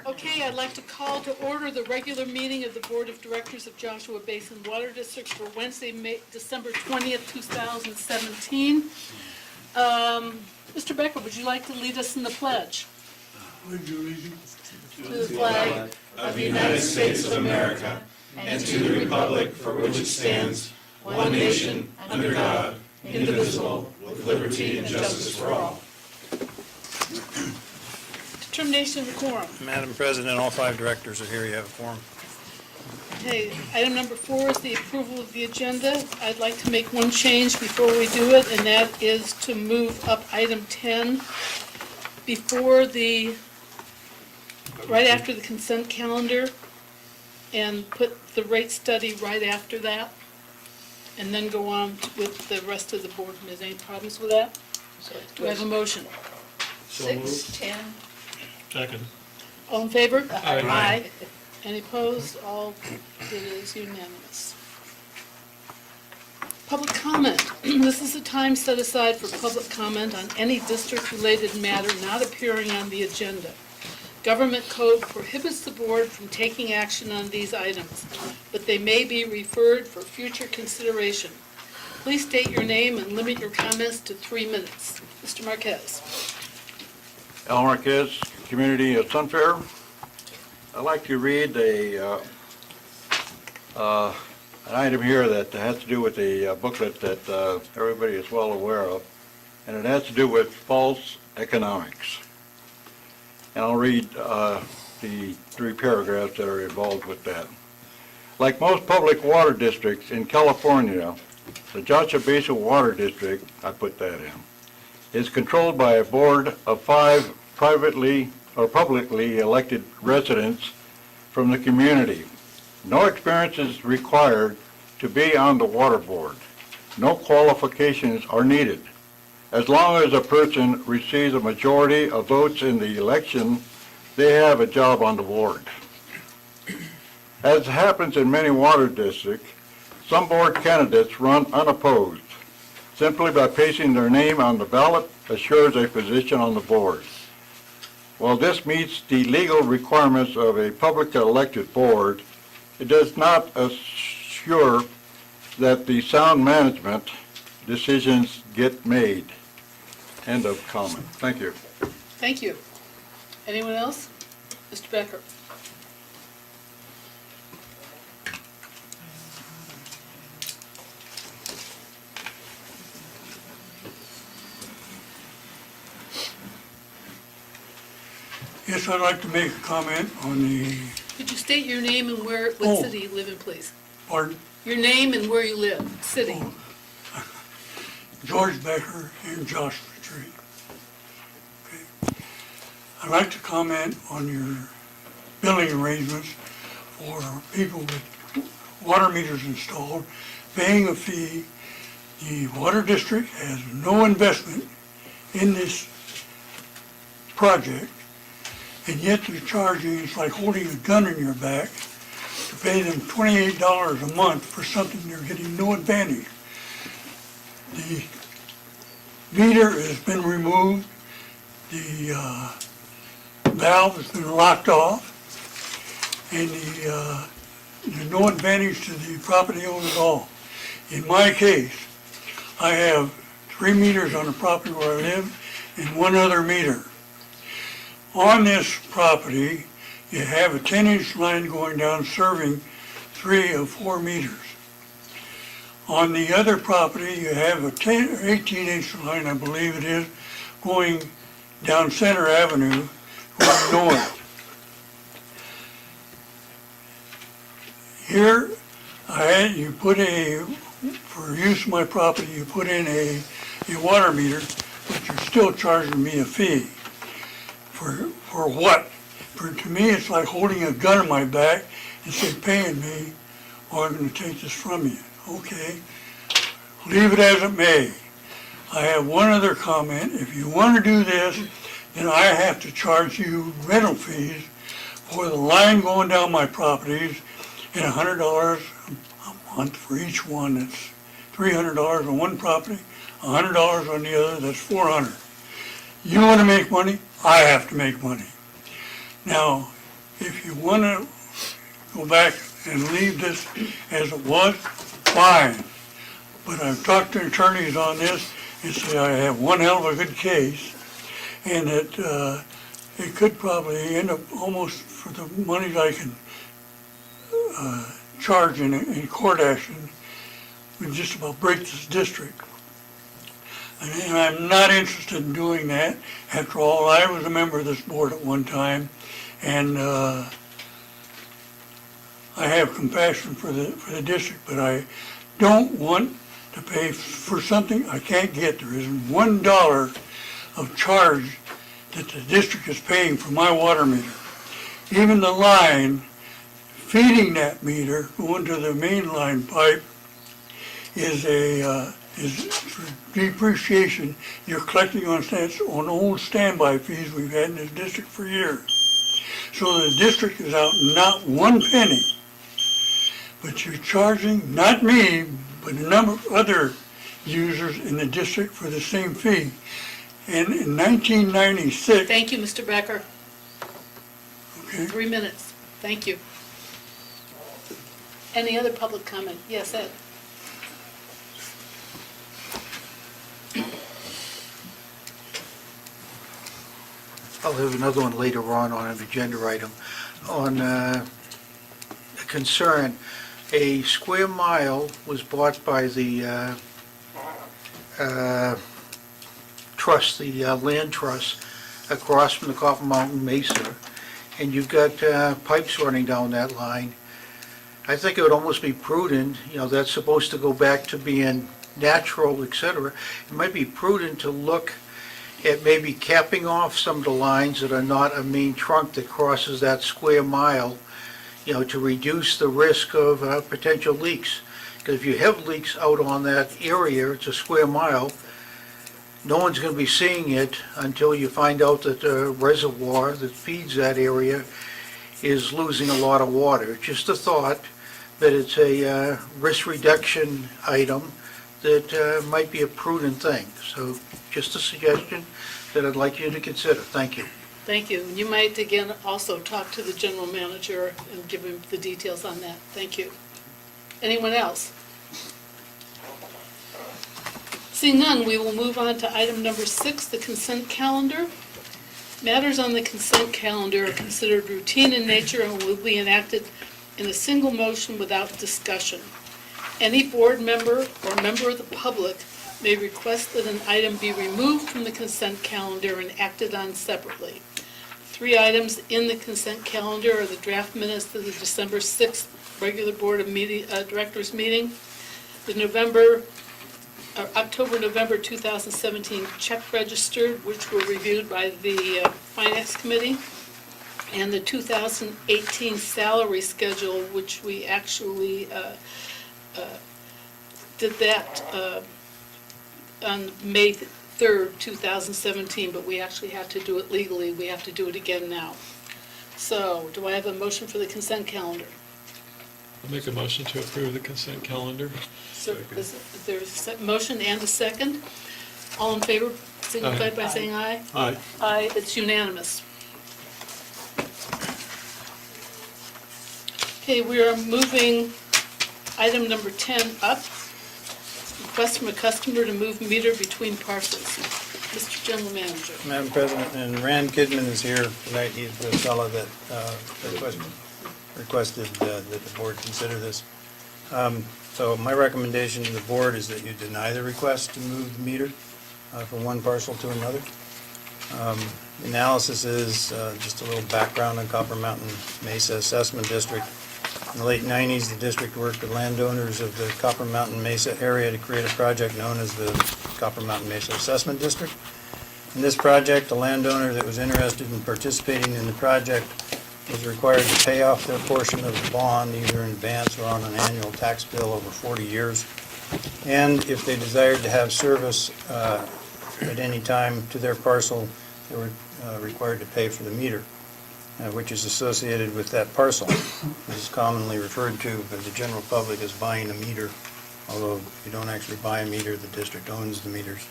Okay, I'd like to call to order the regular meeting of the Board of Directors of Joshua Basin Water District for Wednesday, December 20th, 2017. Mr. Becker, would you like to lead us in the pledge? Pledge allegiance To the flag of the United States of America and to the republic for which it stands, one nation, under God, indivisible, with liberty and justice for all. Determination of the quorum. Madam President, all 5 directors are here. You have a quorum. Okay, item number 4 is the approval of the agenda. I'd like to make one change before we do it, and that is to move up item 10 before right after the consent calendar, and put the rate study right after that, and then go on with the rest of the board. Is there any problems with that? Do I have a motion? 6, 10. Second. All in favor? Aye. Any opposed? All, it is unanimous. Public comment. This is a time set aside for public comment on any district-related matter not appearing on the agenda. Government code prohibits the board from taking action on these items, but they may be referred for future consideration. Please state your name and limit your comments to 3 minutes. Mr. Marquez. Al Marquez, Community of Sunfair. I'd like to read an item here that has to do with a booklet that everybody is well aware of, and it has to do with false economics. And I'll read the 3 paragraphs that are involved with that. Like most public water districts in California, the Joshua Basin Water District, I put that in, is controlled by a board of 5 privately or publicly elected residents from the community. No experience is required to be on the water board. No qualifications are needed. As long as a person receives a majority of votes in the election, they have a job on the board. As happens in many water districts, some board candidates run unopposed. Simply by placing their name on the ballot assures a position on the board. While this meets the legal requirements of a publicly elected board, it does not assure that the sound management decisions get made. End of comment. Thank you. Thank you. Anyone else? Mr. Becker. Yes, I'd like to make a comment on the, Could you state your name and what Oh. city you live in, please? pardon, Your name and where you live, city. George Becker in Joshua Street. Okay. I'd like to comment on your billing arrangements for people with water meters installed, paying a fee. The water district has no investment in this project, and yet they're charging, it's like holding a gun in your back, to pay them $28 a month for something they're getting no advantage. The meter has been removed, the valve has been locked off, and there's no advantage to the property owner at all. In my case, I have 3 meters on the property where I live and 1 other meter. On this property, you have a 10-inch line going down serving 3 of 4 meters. On the other property, you have a 18-inch line, I believe it is, going down Center Avenue, going north. Here, you put for use of my property, you put in a water meter, but you're still charging me a fee. For what? To me, it's like holding a gun in my back and say, paying me, or I'm going to take this from you. Okay, leave it as it may. I have one other comment. If you want to do this, then I have to charge you rental fees for the line going down my properties and $100 a month for each one. That's $300 on one property, $100 on the other, that's $400. You want to make money, I have to make money. Now, If you want to go back and leave this as it was, fine. But I've talked to attorneys on this and say I have one hell of a good case, and that it could probably end up almost for the money I can charge in court action, would just about break this district. And I'm not interested in doing that. After all, I was a member of this board at one time, and I have compassion for the district, but I don't want to pay for something I can't get. There isn't $1 of charge that the district is paying for my water meter. Even the line feeding that meter, going to the main line pipe, is for depreciation. You're collecting on old standby fees we've had in this district for years. So the district is out not one penny, but you're charging, not me, but a number of other users in the district for the same fee. And in 1996, Thank you, Mr. Becker. okay, 3 minutes. Thank you. Any other public comment? Yes, Ed? I'll have another one later on an agenda item. On a concern, a square mile was bought by the trust, the land trust, across from the Copper Mountain Mesa, and you've got pipes running down that line. I think it would almost be prudent, that's supposed to go back to being natural, et cetera. It might be prudent to look at maybe capping off some of the lines that are not a main trunk that crosses that square mile, to reduce the risk of potential leaks. Because if you have leaks out on that area, it's a square mile, no one's going to be seeing it until you find out that the reservoir that feeds that area is losing a lot of water. Just a thought that it's a risk reduction item that might be a prudent thing. So just a suggestion that I'd like you to consider. Thank you. Thank you. You might, again, also talk to the general manager and give him the details on that. Thank you. Anyone else? Seeing none, we will move on to item number 6, the consent calendar. Matters on the consent calendar are considered routine in nature and will be enacted in a single motion without discussion. Any board member or member of the public may request that an item be removed from the consent calendar and acted on separately. 3 items in the consent calendar are the draft minutes of the December 6th regular Board of Directors meeting, the October-November 2017 check registered, which were reviewed by the Finance Committee, and the 2018 salary schedule, which we actually did that on May 3rd, 2017, but we actually have to do it legally. We have to do it again now. So, do I have a motion for the consent calendar? I'll make a motion to approve the consent calendar. So, is there a motion and a second? All in favor, signify by saying aye. Aye. Aye, it's unanimous. Okay, we are moving item number 10 up. Request from a customer to move meter between parcels. Mr. General Manager. Madam President, and Rand Kidman is here tonight. He's the fellow that requested that the board consider this. So my recommendation to the board is that you deny the request to move the meter from one parcel to another. The analysis is just a little background on Copper Mountain Mesa Assessment District. In the late 90s, the district worked with landowners of the Copper Mountain Mesa area to create a project known as the Copper Mountain Mesa Assessment District. In this project, the landowner that was interested in participating in the project was required to pay off their portion of the bond either in advance or on an annual tax bill over 40 years. And if they desired to have service at any time to their parcel, they were required to pay for the meter, which is associated with that parcel. This is commonly referred to by the general public as buying a meter, although you don't actually buy a meter, the district owns the meters.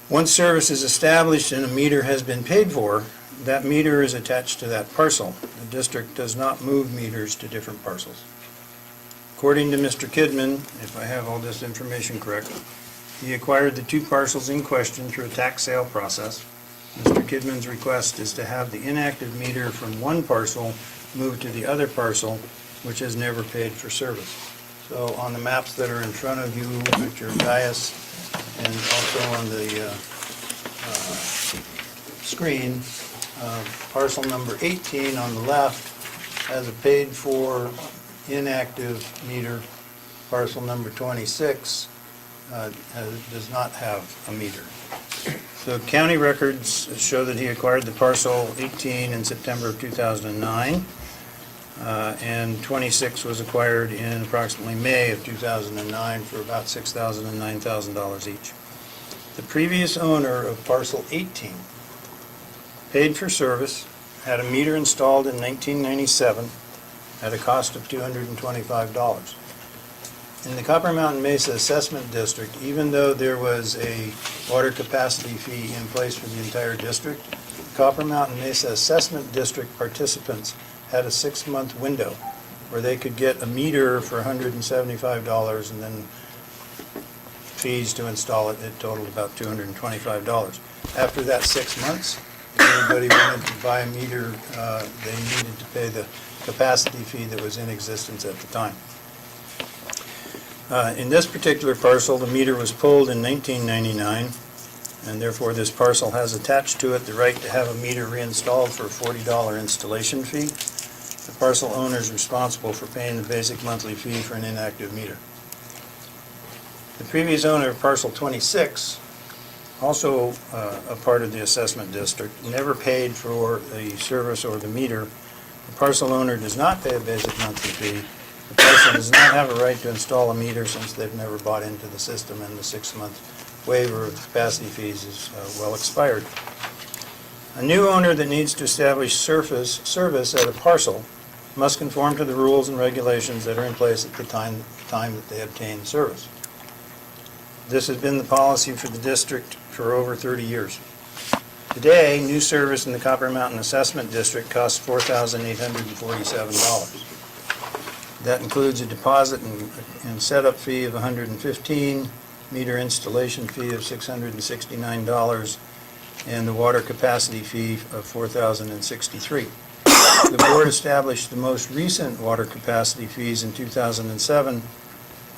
Once service is established and a meter has been paid for, that meter is attached to that parcel. The district does not move meters to different parcels. According to Mr. Kidman, if I have all this information correct, he acquired the two parcels in question through a tax sale process. Mr. Kidman's request is to have the inactive meter from one parcel moved to the other parcel, which has never paid for service. So on the maps that are in front of you, at your dais, and also on the screen, parcel number 18 on the left has a paid-for inactive meter. Parcel number 26 does not have a meter. So county records show that he acquired the parcel 18 in September of 2009, and 26 was acquired in approximately May of 2009 for about $6,000 and $9,000 each. The previous owner of parcel 18 paid for service, had a meter installed in 1997 at a cost of $225. In the Copper Mountain Mesa Assessment District, even though there was a water capacity fee in place for the entire district, Copper Mountain Mesa Assessment District participants had a 6-month window where they could get a meter for $175 and then fees to install it. It totaled about $225. After that 6 months, if anybody wanted to buy a meter, they needed to pay the capacity fee that was in existence at the time. In this particular parcel, the meter was pulled in 1999, and therefore this parcel has attached to it the right to have a meter reinstalled for a $40 installation fee. The parcel owner is responsible for paying the basic monthly fee for an inactive meter. The previous owner of parcel 26, also a part of the assessment district, never paid for the service or the meter. The parcel owner does not pay a basic monthly fee. The parcel does not have a right to install a meter since they've never bought into the system, and the 6-month waiver of capacity fees is well expired. A new owner that needs to establish service at a parcel must conform to the rules and regulations that are in place at the time that they obtain service. This has been the policy for the district for over 30 years. Today, new service in the Copper Mountain Assessment District costs $4,847. That includes a deposit and setup fee of $115, meter installation fee of $669, and the water capacity fee of $4,063. The board established the most recent water capacity fees in 2007,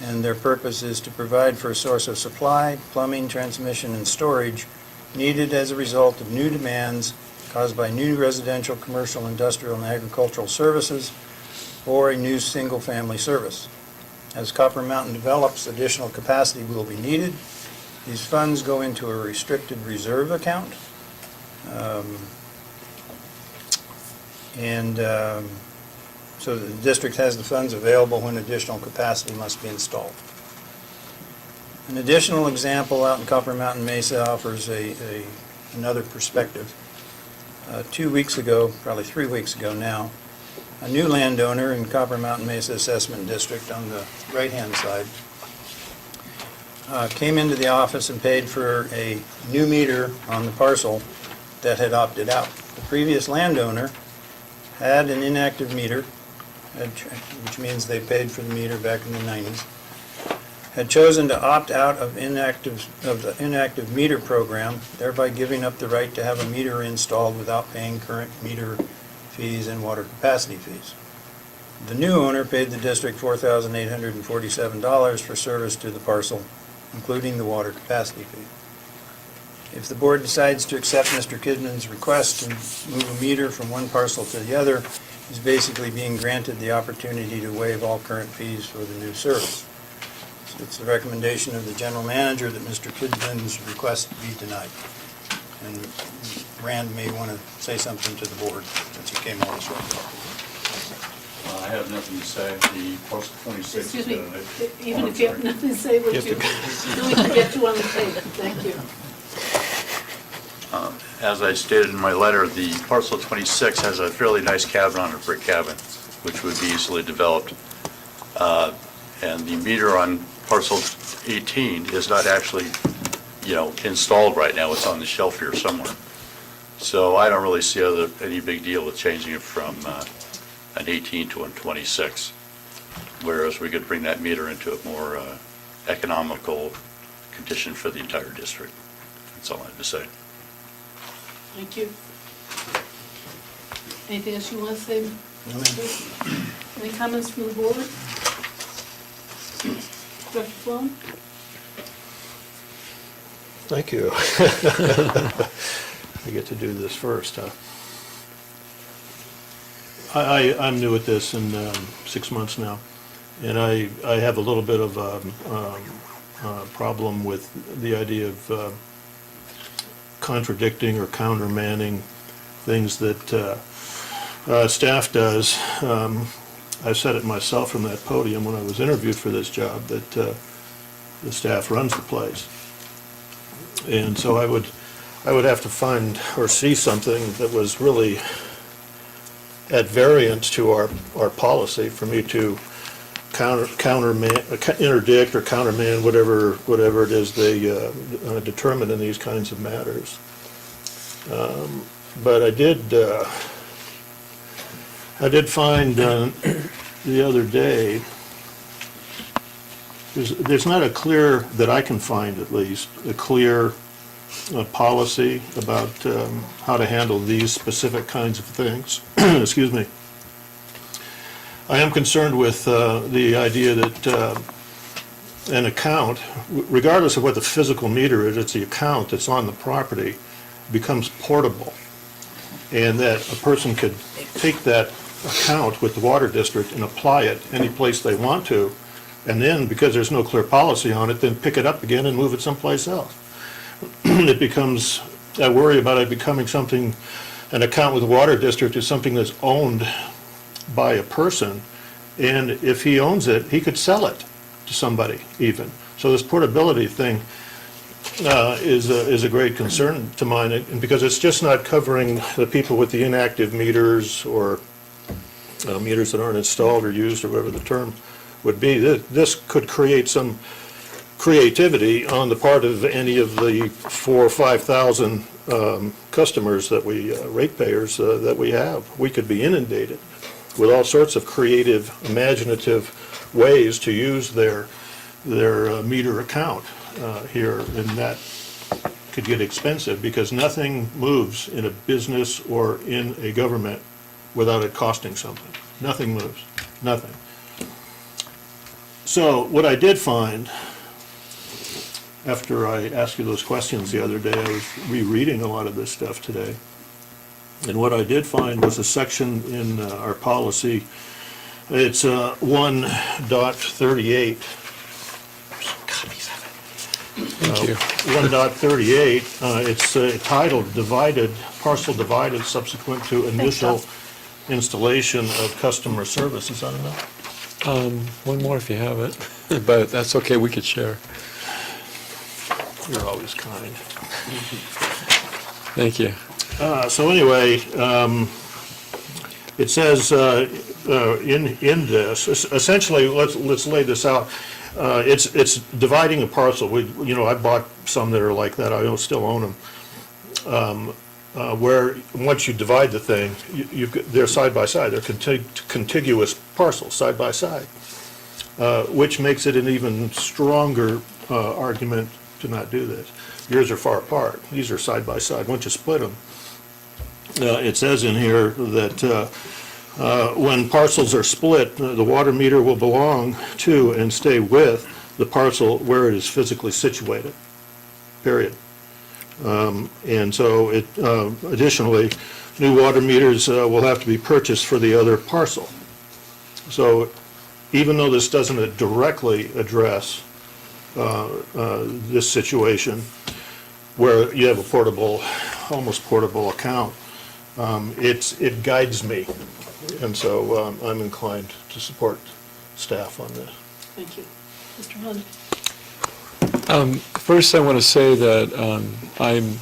and their purpose is to provide for a source of supply, plumbing, transmission, and storage needed as a result of new demands caused by new residential, commercial, industrial, and agricultural services, or a new single-family service. As Copper Mountain develops, additional capacity will be needed. These funds go into a restricted reserve account. So the district has the funds available when additional capacity must be installed. An additional example out in Copper Mountain Mesa offers another perspective. 2 weeks ago, probably 3 weeks ago now, a new landowner in Copper Mountain Mesa Assessment District on the right-hand side came into the office and paid for a new meter on the parcel that had opted out. The previous landowner had an inactive meter, which means they paid for the meter back in the 90s, had chosen to opt out of the inactive meter program, thereby giving up the right to have a meter installed without paying current meter fees and water capacity fees. The new owner paid the district $4,847 for service to the parcel, including the water capacity fee. If the board decides to accept Mr. Kidman's request to move a meter from one parcel to the other, he's basically being granted the opportunity to waive all current fees for the new service. So it's the recommendation of the general manager that Mr. Kidman's request be denied. And Rand may want to say something to the board since he came all this way. I have nothing to say. The parcel 26. Excuse me, even if you have nothing to say, would you, so we can get you on the table, thank you. As I stated in my letter, the parcel 26 has a fairly nice cabin on it, brick cabin, which would be easily developed. And the meter on parcel 18 is not actually installed right now. It's on the shelf here somewhere. So I don't really see any big deal with changing it from an 18 to a 26, whereas we could bring that meter into a more economical condition for the entire district. That's all I have to say. Thank you. Anything else you want to say? Any comments from the board? Dr. Sloan? Thank you. I get to do this first, huh? I'm new at this in 6 months now, and I have a little bit of a problem with the idea of contradicting or countermanding things that staff does. I said it myself from that podium when I was interviewed for this job, that the staff runs the place. And so I would have to find or see something that was really at variance to our policy for me to interdict or countermand whatever it is they determine in these kinds of matters. But I did find the other day, there's not a clear, that I can find at least, a clear policy about how to handle these specific kinds of things. Excuse me. I am concerned with the idea that an account, regardless of what the physical meter is, it's the account that's on the property, becomes portable. And that a person could take that account with the water district and apply it any place they want to, and then, because there's no clear policy on it, then pick it up again and move it someplace else. It becomes, I worry about it becoming something, an account with the water district is something that's owned by a person, and if he owns it, he could sell it to somebody even. So this portability thing is a great concern to mine, and because it's just not covering the people with the inactive meters or meters that aren't installed or used, or whatever the term would be. This could create some creativity on the part of any of the 4,000 or 5,000 customers that ratepayers that we have. We could be inundated with all sorts of creative, imaginative ways to use their meter account here, and that could get expensive because nothing moves in a business or in a government without it costing something. Nothing moves, nothing. So what I did find, after I asked you those questions the other day, I was rereading a lot of this stuff today. And what I did find was a section in our policy, it's 1.38. Thank you. 1.38, it's titled Parcel Divided Subsequent to Initial Installation of Customer Services. I don't know. One more if you have it, but that's okay, we could share. You're always kind. Thank you. So anyway, it says in this, essentially, let's lay this out. It's dividing a parcel. I bought some that are like that. I still own them. Where once you divide the thing, they're side by side. They're contiguous parcels, side by side, which makes it an even stronger argument to not do this. Yours are far apart. These are side by side. Once you split them, it says in here that when parcels are split, the water meter will belong to and stay with the parcel where it is physically situated, period. And so additionally, new water meters will have to be purchased for the other parcel. So even though this doesn't directly address this situation where you have a portable, almost portable account, it guides me. And so I'm inclined to support staff on this. Thank you. Mr. Hunt? First, I want to say that I'm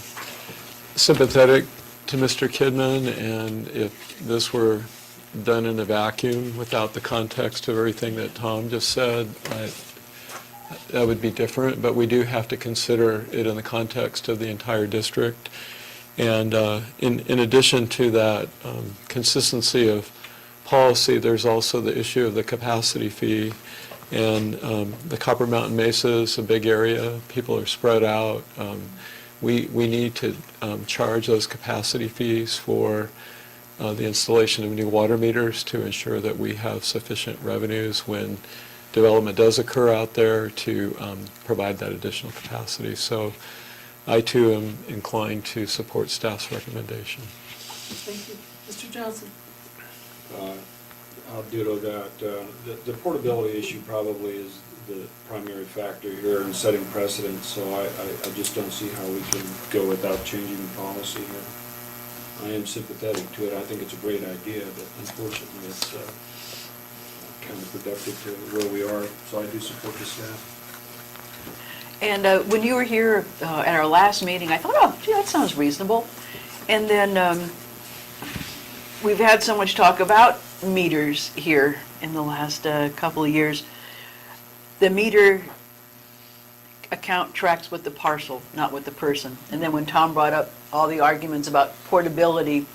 sympathetic to Mr. Kidman, and if this were done in a vacuum without the context of everything that Tom just said, that would be different, but we do have to consider it in the context of the entire district. And in addition to that consistency of policy, there's also the issue of the capacity fee. And the Copper Mountain Mesa is a big area. People are spread out. We need to charge those capacity fees for the installation of new water meters to ensure that we have sufficient revenues when development does occur out there to provide that additional capacity. So I too am inclined to support staff's recommendation. Thank you. Mr. Johnson? I'll ditto that. The portability issue probably is the primary factor here in setting precedent, so I just don't see how we can go without changing the policy here. I am sympathetic to it. I think it's a great idea, but unfortunately it's counterproductive to where we are, so I do support the staff. And when you were here at our last meeting, I thought, oh, gee, that sounds reasonable. And then we've had so much talk about meters here in the last couple of years. The meter account tracks with the parcel, not with the person. And then when Tom brought up all the arguments about portability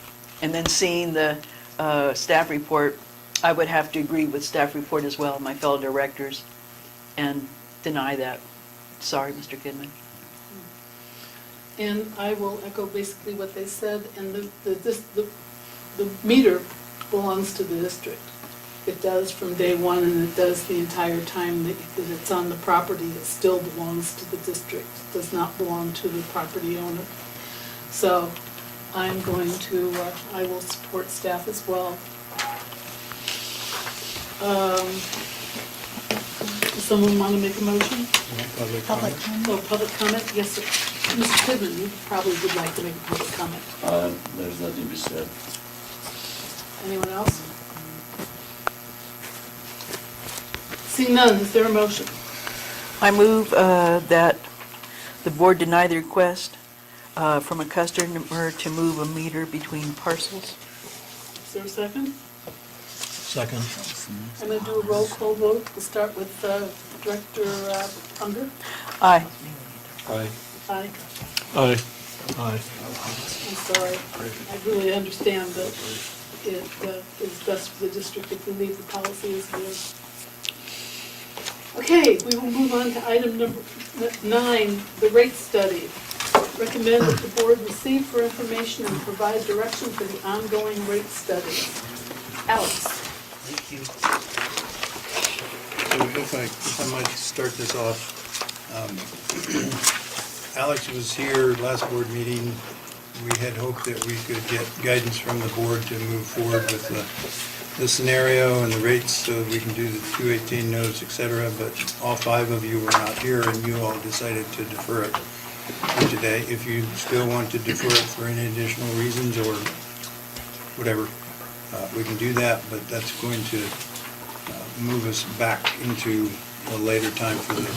and then seeing the staff report, I would have to agree with staff report as well, my fellow directors, and deny that. Sorry, Mr. Kidman. And I will echo basically what they said, and the meter belongs to the district. It does from day one, and it does the entire time that it's on the property. It still belongs to the district. It does not belong to the property owner. So I'm going to, I will support staff as well. Does someone want to make a motion? Public Public comment? Oh, public comment? Yes, sir. Mr. Kidman, you probably would like to make a public comment. There's nothing to be said. Anyone else? Seeing none, is there a motion? I move that the board deny the request from a customer to move a meter between parcels. Is there a second? Second. I'm going to do a roll call vote. We'll start with Director Unger. Aye. Aye. Aye. Aye. Aye. I'm sorry. I really understand that it is best for the district if we leave the policy as it is. Okay, we will move on to item number 9, the rate study. Recommend that the board receive for information and provide direction for the ongoing rate study. Alex? If I might start this off. Alex was here last board meeting. We had hoped that we could get guidance from the board to move forward with the scenario and the rates so that we can do the 218 notes, et cetera, but all 5 of you were not here and you all decided to defer it for today. If you still want to defer it for any additional reasons or whatever, we can do that, but that's going to move us back into a later time for the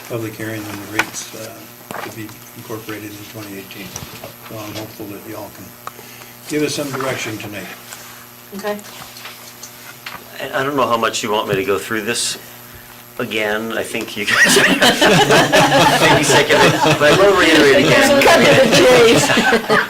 public hearing and the rates to be incorporated in 2018. So I'm hopeful that y'all can give us some direction tonight. Okay. I don't know how much you want me to go through this again. I think you guys are maybe sick of it, but I will reiterate again.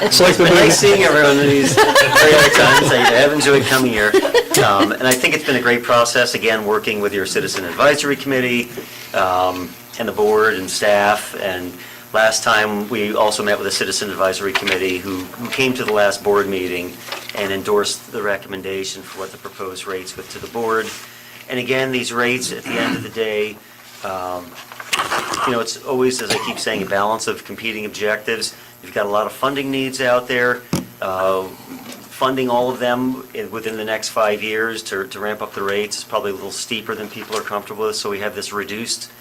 It's like the It's been movie. nice seeing everyone in these rare times. I have enjoyed coming here. And I think it's been a great process, again, working with your Citizen Advisory Committee and the board and staff. And last time, we also met with the Citizen Advisory Committee who came to the last board meeting and endorsed the recommendation for what the proposed rates with to the board. And again, these rates, at the end of the day, it's always, as I keep saying, a balance of competing objectives. You've got a lot of funding needs out there. Funding all of them within the next 5 years to ramp up the rates is probably a little steeper than people are comfortable with. So we have this reduced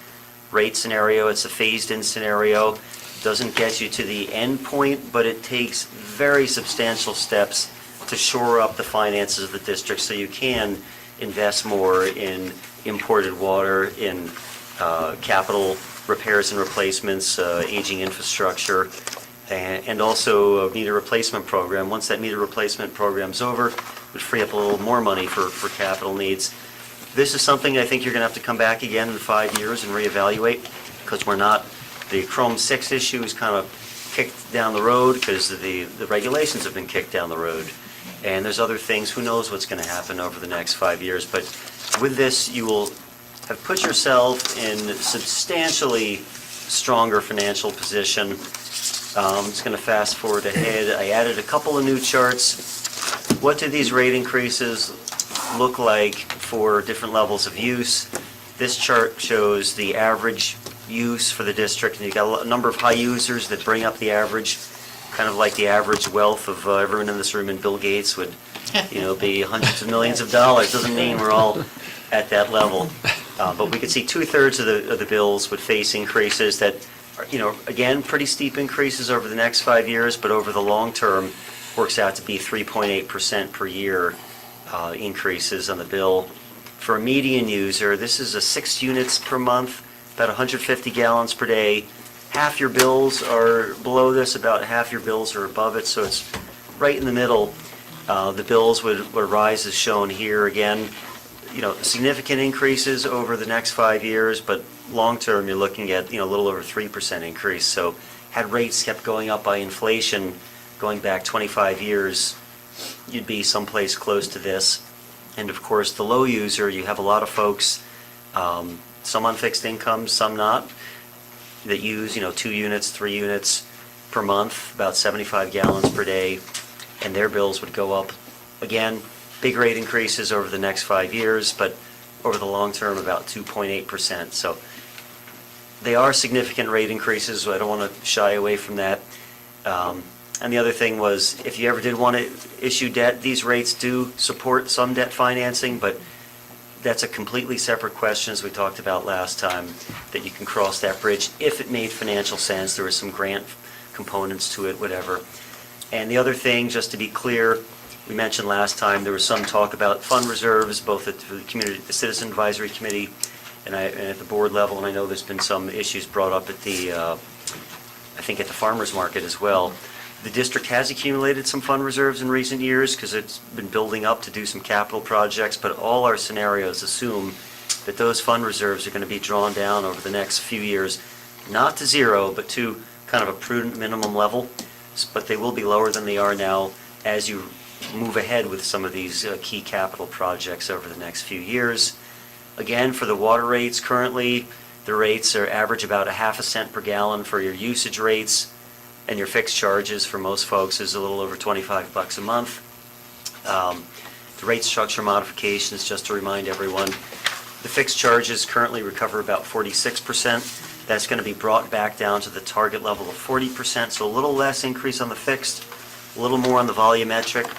rate scenario. It's a phased-in scenario. Doesn't get you to the end point, but it takes very substantial steps to shore up the finances of the district so you can invest more in imported water, in capital repairs and replacements, aging infrastructure, and also a meter replacement program. Once that meter replacement program's over, it would free up a little more money for capital needs. This is something I think you're going to have to come back again in 5 years and reevaluate, because we're not, the Chrome 6 issue is kind of kicked down the road because the regulations have been kicked down the road. And there's other things, who knows what's going to happen over the next 5 years. But with this, you will have put yourself in substantially stronger financial position. I'm just going to fast forward ahead. I added a couple of new charts. What do these rate increases look like for different levels of use? This chart shows the average use for the district, and you've got a number of high users that bring up the average, kind of like the average wealth of everyone in this room, and Bill Gates would, be hundreds of millions of dollars. Doesn't mean we're all at that level. But we could see 2/3 of the bills would face increases that are, again, pretty steep increases over the next 5 years, but over the long term, works out to be 3.8% per year increases on the bill. For a median user, this is 6 units per month, about 150 gallons per day. Half your bills are below this, about half your bills are above it, so it's right in the middle. The bills would rise as shown here again. Significant increases over the next 5 years, but long-term, you're looking at, a little over 3% increase. So had rates kept going up by inflation going back 25 years, you'd be someplace close to this. And of course, the low user, you have a lot of folks, some on fixed incomes, some not, that use, 2 units, 3 units per month, about 75 gallons per day, and their bills would go up. Again, big rate increases over the next 5 years, but over the long term, about 2.8%. So they are significant rate increases, so I don't want to shy away from that. And the other thing was, if you ever did want to issue debt, these rates do support some debt financing, but that's a completely separate question, as we talked about last time, that you can cross that bridge if it made financial sense. There were some grant components to it, whatever. And the other thing, just to be clear, we mentioned last time, there was some talk about fund reserves, both at the Citizen Advisory Committee and at the board level, and I know there's been some issues brought up at I think at the farmers market as well. The district has accumulated some fund reserves in recent years because it's been building up to do some capital projects, but all our scenarios assume that those fund reserves are going to be drawn down over the next few years, not to zero, but to kind of a prudent minimum level. But they will be lower than they are now as you move ahead with some of these key capital projects over the next few years. Again, for the water rates currently, the rates are average about 0.5 cent per gallon for your usage rates, and your fixed charges for most folks is a little over $25 a month. The rate structure modifications, just to remind everyone, the fixed charges currently recover about 46%. That's going to be brought back down to the target level of 40%, so a little less increase on the fixed, a little more on the volumetric.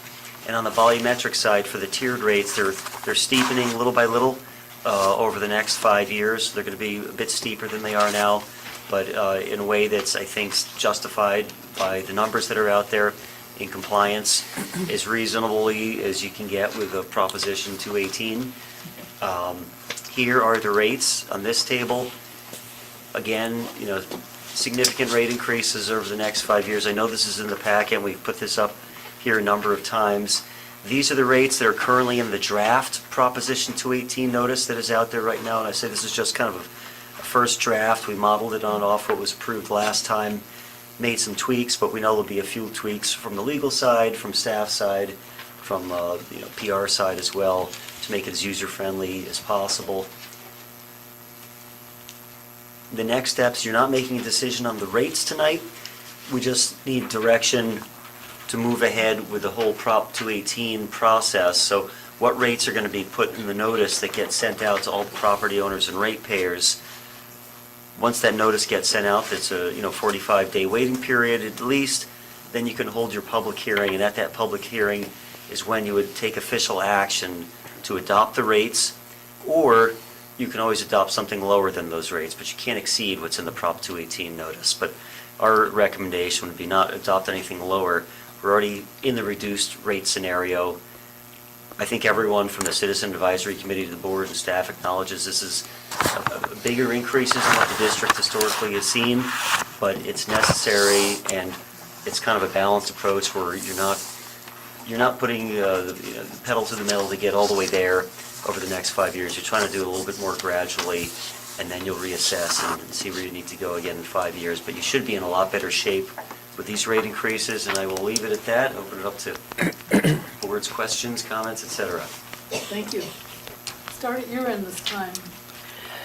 And on the volumetric side, for the tiered rates, they're steepening little by little over the next 5 years. They're going to be a bit steeper than they are now, but in a way that's, I think, justified by the numbers that are out there, in compliance as reasonably as you can get with a Proposition 218. Here are the rates on this table. Again, significant rate increases over the next 5 years. I know this is in the packet, and we've put this up here a number of times. These are the rates that are currently in the draft Proposition 218 notice that is out there right now, and I say this is just kind of a first draft. We modeled it off what was approved last time, made some tweaks, but we know there'll be a few tweaks from the legal side, from staff side, from PR side as well, to make it as user-friendly as possible. The next steps, you're not making a decision on the rates tonight. We just need direction to move ahead with the whole Prop 218 process. So what rates are going to be put in the notice that gets sent out to all the property owners and ratepayers? Once that notice gets sent out, it's a 45-day waiting period at least, then you can hold your public hearing, and at that public hearing is when you would take official action to adopt the rates, or you can always adopt something lower than those rates, but you can't exceed what's in the Prop 218 notice. But our recommendation would be not adopt anything lower. We're already in the reduced rate scenario. I think everyone from the Citizen Advisory Committee to the board and staff acknowledges this is a bigger increases than what the district historically has seen, but it's necessary, and it's kind of a balanced approach where you're not you're not putting the pedal to the metal to get all the way there over the next 5 years. You're trying to do it a little bit more gradually, and then you'll reassess and see where you need to go again in 5 years. But you should be in a lot better shape with these rate increases, and I will leave it at that, open it up to board's questions, comments, et cetera. Thank you. Start at your end this time.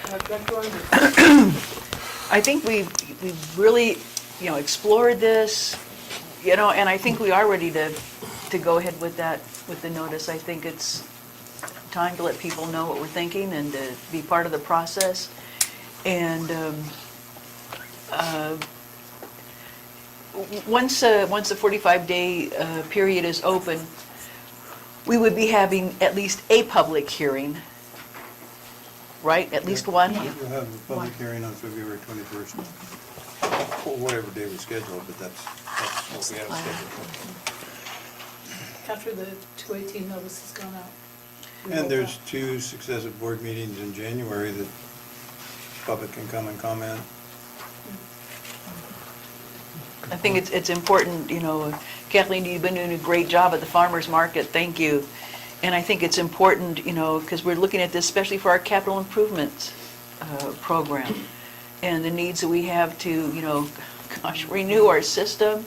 Director Arndт. I think we've really, explored this, and I think we are ready to go ahead with that, with the notice. I think it's time to let people know what we're thinking and to be part of the process. And once the 45-day period is open, we would be having at least a public hearing, right? At least one? You'll have a public hearing on February 21st, or whatever day we schedule, but that's what we have scheduled for. After the 218 notice has gone out. And there's 2 successive board meetings in January that public can come and comment. I think it's important, Kathleen, you've been doing a great job at the farmer's market, thank you. And I think it's important, because we're looking at this especially for our capital improvements program and the needs that we have to, renew our system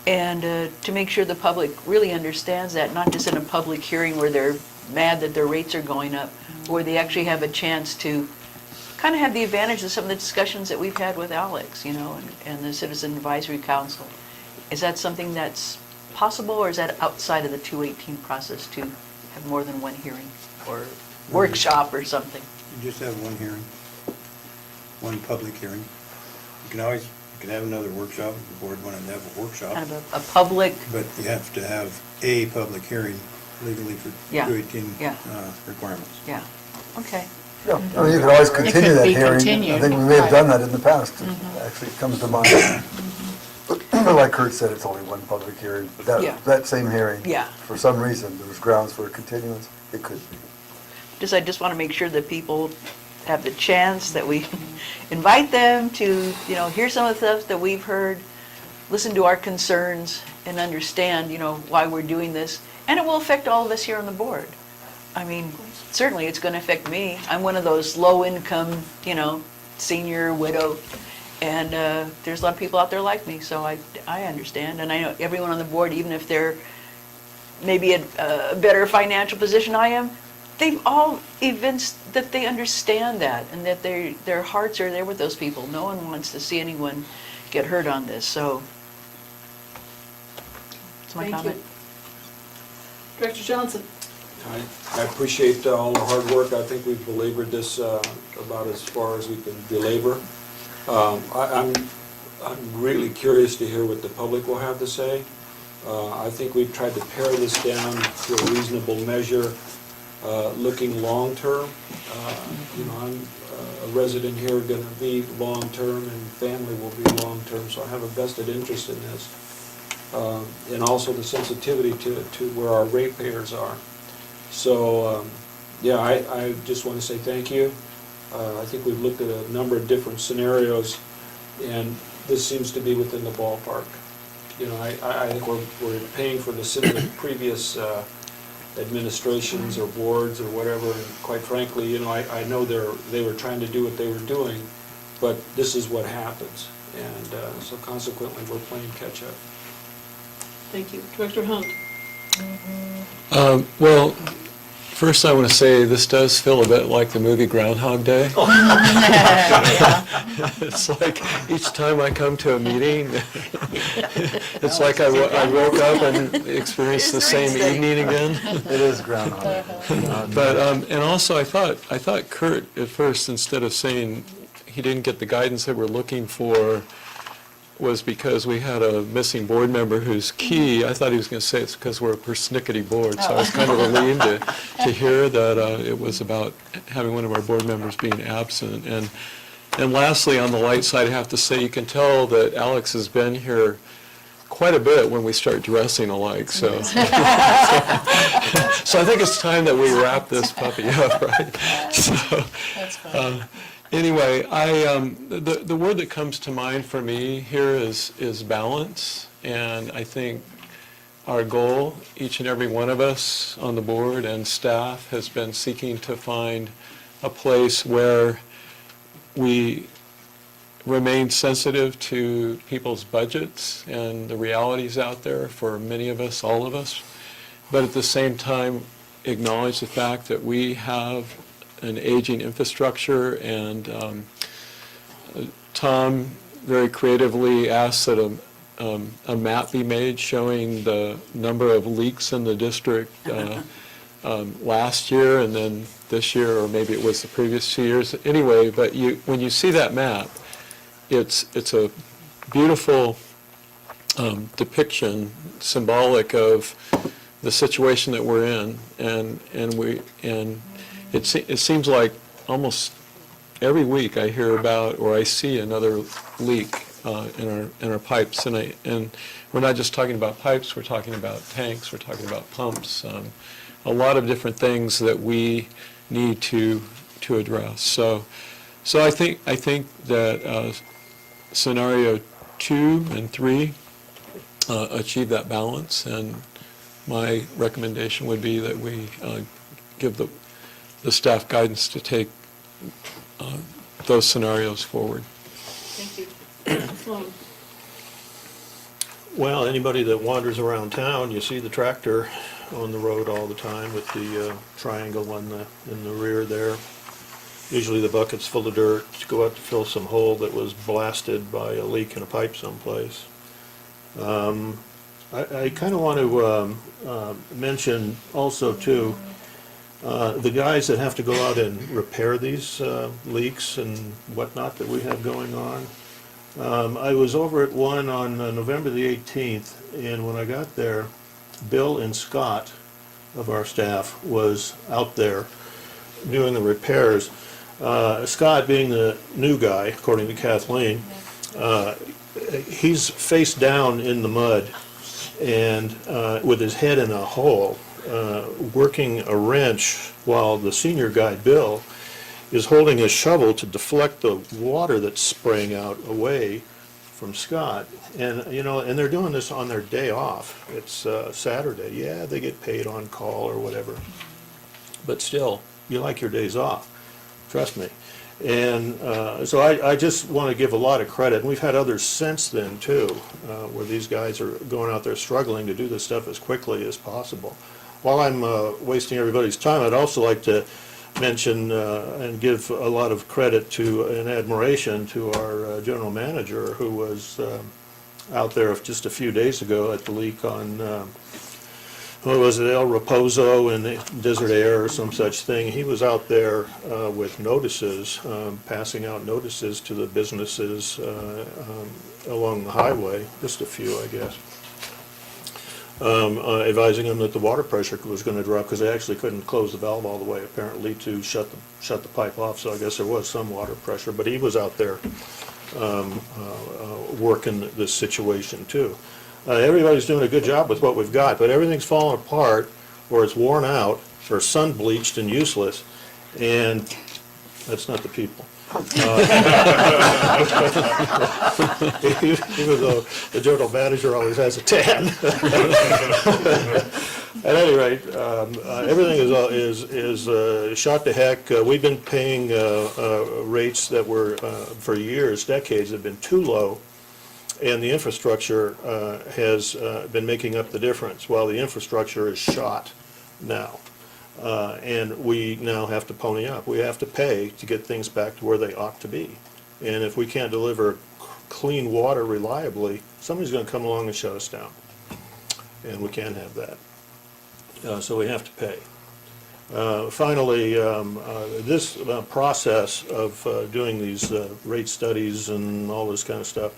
and to make sure the public really understands that, not just in a public hearing where they're mad that their rates are going up, where they actually have a chance to kind of have the advantage of some of the discussions that we've had with Alex, and the Citizen Advisory Council. Is that something that's possible, or is that outside of the 218 process to have more than one hearing or workshop or something? You just have one hearing, one public hearing. You can have another workshop if the board wanted to have a workshop. Kind of a public, But you have to have a public hearing legally for Yeah, 218 yeah. Requirements. yeah, okay. Yeah, I mean, you could always It continue could that be hearing. continued. I think we may have done that in the past. Actually, it comes to mind. But like Kurt said, it's only one public hearing. But Yeah. that same hearing, Yeah. for some reason, there was grounds for a continuance. It could be. I just want to make sure that people have the chance, that we invite them to, hear some of the stuff that we've heard, listen to our concerns, and understand, why we're doing this. And it will affect all of us here on the board. I mean, certainly it's going to affect me. I'm one of those low-income, senior widow, and there's a lot of people out there like me, so I understand. And I know everyone on the board, even if they're maybe at a better financial position I am, they've all evinced that they understand that and that their hearts are there with those people. No one wants to see anyone get hurt on this, so that's my Thank you. comment. Director Johnson. I appreciate all the hard work. I think we've belabored this about as far as we can belabor. I'm really curious to hear what the public will have to say. I think we've tried to pare this down to a reasonable measure, looking long-term. I'm a resident here, going to be long-term, and family will be long-term, so I have a vested interest in this. And also the sensitivity to where our ratepayers are. So, I just want to say thank you. I think we've looked at a number of different scenarios, and this seems to be within the ballpark. I think we're paying for this in the previous administrations or boards or whatever, and quite frankly, I know they were trying to do what they were doing, but this is what happens, and so consequently, we're playing catch-up. Thank you. Director Hunt. Well, first I want to say this does feel a bit like the movie Groundhog Day. It's like each time I come to a meeting, it's like I woke up and experienced the same evening again. It is groundhog. But, and also I thought Kurt at first, instead of saying he didn't get the guidance that we're looking for, was because we had a missing board member who's key. I thought he was going to say it's because we're a persnickety board, so I was kind of relieved to hear that it was about having one of our board members being absent. And lastly, on the light side, I have to say, you can tell that Alex has been here quite a bit when we start dressing alike, so. So I think it's time that we wrap this puppy up, right? So, That's fine. Anyway, the word that comes to mind for me here is balance, and I think our goal, each and every one of us on the board and staff has been seeking to find a place where we remain sensitive to people's budgets and the realities out there for many of us, all of us, but at the same time acknowledge the fact that we have an aging infrastructure, and Tom very creatively asked that a map be made showing the number of leaks in the district last year and then this year, or maybe it was the previous 2 years. Anyway, but when you see that map, it's a beautiful depiction, symbolic of the situation that we're in, and it seems like almost every week I hear about or I see another leak in our pipes, and we're not just talking about pipes, we're talking about tanks, we're talking about pumps, a lot of different things that we need to address. So I think that scenario 2 and 3 achieve that balance, and my recommendation would be that we give the staff guidance to take those scenarios forward. Thank you. Sloan. Well, anybody that wanders around town, you see the tractor on the road all the time with the triangle in the rear there. Usually the bucket's full of dirt to go out to fill some hole that was blasted by a leak in a pipe someplace. I kind of want to mention also too, the guys that have to go out and repair these leaks and whatnot that we have going on. I was over at one on November the 18th, and when I got there, Bill and Scott of our staff was out there doing the repairs. Scott, being the new guy, according to Kathleen, he's face down in the mud and with his head in a hole, working a wrench, while the senior guy, Bill, is holding a shovel to deflect the water that's spraying out away from Scott. And, and they're doing this on their day off. It's Saturday. Yeah, they get paid on call or whatever. But still, you like your days off. Trust me. And so I just want to give a lot of credit. And we've had others since then, too, where these guys are going out there struggling to do this stuff as quickly as possible. While I'm wasting everybody's time, I'd also like to mention and give a lot of credit to and admiration to our general manager, who was out there just a few days ago at the leak on, what was it, El Reposo and Desert Air or some such thing. He was out there with notices, passing out notices to the businesses along the highway, just a few, I guess. Advising them that the water pressure was going to drop, because they actually couldn't close the valve all the way, apparently, to shut the pipe off. So I guess there was some water pressure, but he was out there working this situation too. Everybody's doing a good job with what we've got, but everything's falling apart, or it's worn out, or sun bleached and useless, and that's not the people. Even though the general manager always has a tan. At any rate, everything is shot to heck. We've been paying rates that were, for years, decades, have been too low, and the infrastructure has been making up the difference, while the infrastructure is shot now. And we now have to pony up. We have to pay to get things back to where they ought to be. And if we can't deliver clean water reliably, somebody's going to come along and shut us down. And we can't have that. So we have to pay. Finally, this process of doing these rate studies and all this kind of stuff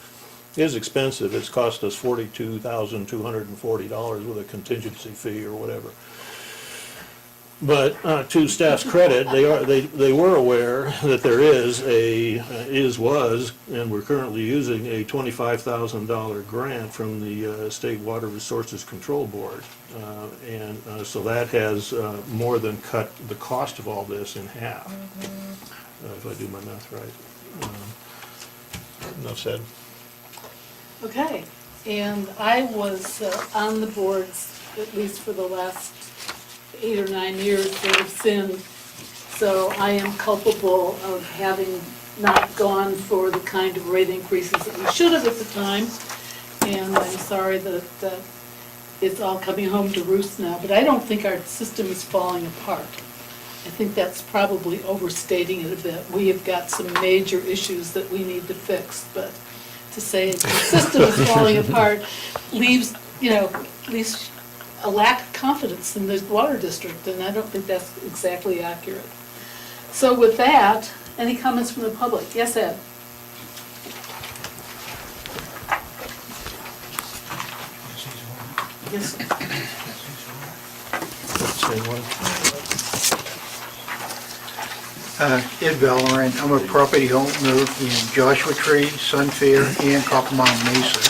is expensive. It's cost us $42,240 with a contingency fee or whatever. But to staff's credit, they were aware that there was, and we're currently using a $25,000 grant from the State Water Resources Control Board. And so that has more than cut the cost of all this in half, if I do my math right. Enough said. Okay, And I was on the boards, at least for the last 8 or 9 years, that have sinned. So I am culpable of having not gone for the kind of rate increases that we should have at the time. And I'm sorry that it's all coming home to roost now. But I don't think our system is falling apart. I think that's probably overstating it a bit. We have got some major issues that we need to fix, but to say the system is falling apart leaves a lack of confidence in the water district, and I don't think that's exactly accurate. So with that, any comments from the public? Yes, Ed? Yes. Say what? Ed Valorant, I'm a property owner in Joshua Tree, Sunfair, and Copper Mountain Mesa.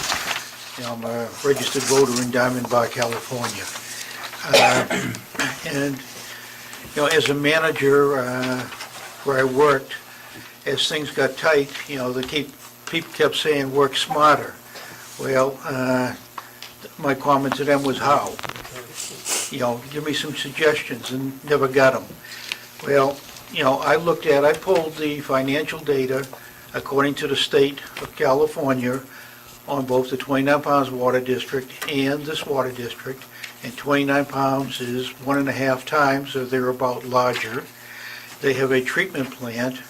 And I'm a registered voter in Diamond Bar, California. And, as a manager where I worked, as things got tight, people kept saying, work smarter. Well, my comment to them was how? Give me some suggestions, and never got them. Well, I pulled the financial data according to the state of California on both the 29 Pounds Water District and this water district, and 29 Pounds is 1.5 times or thereabout larger. They have a treatment plant,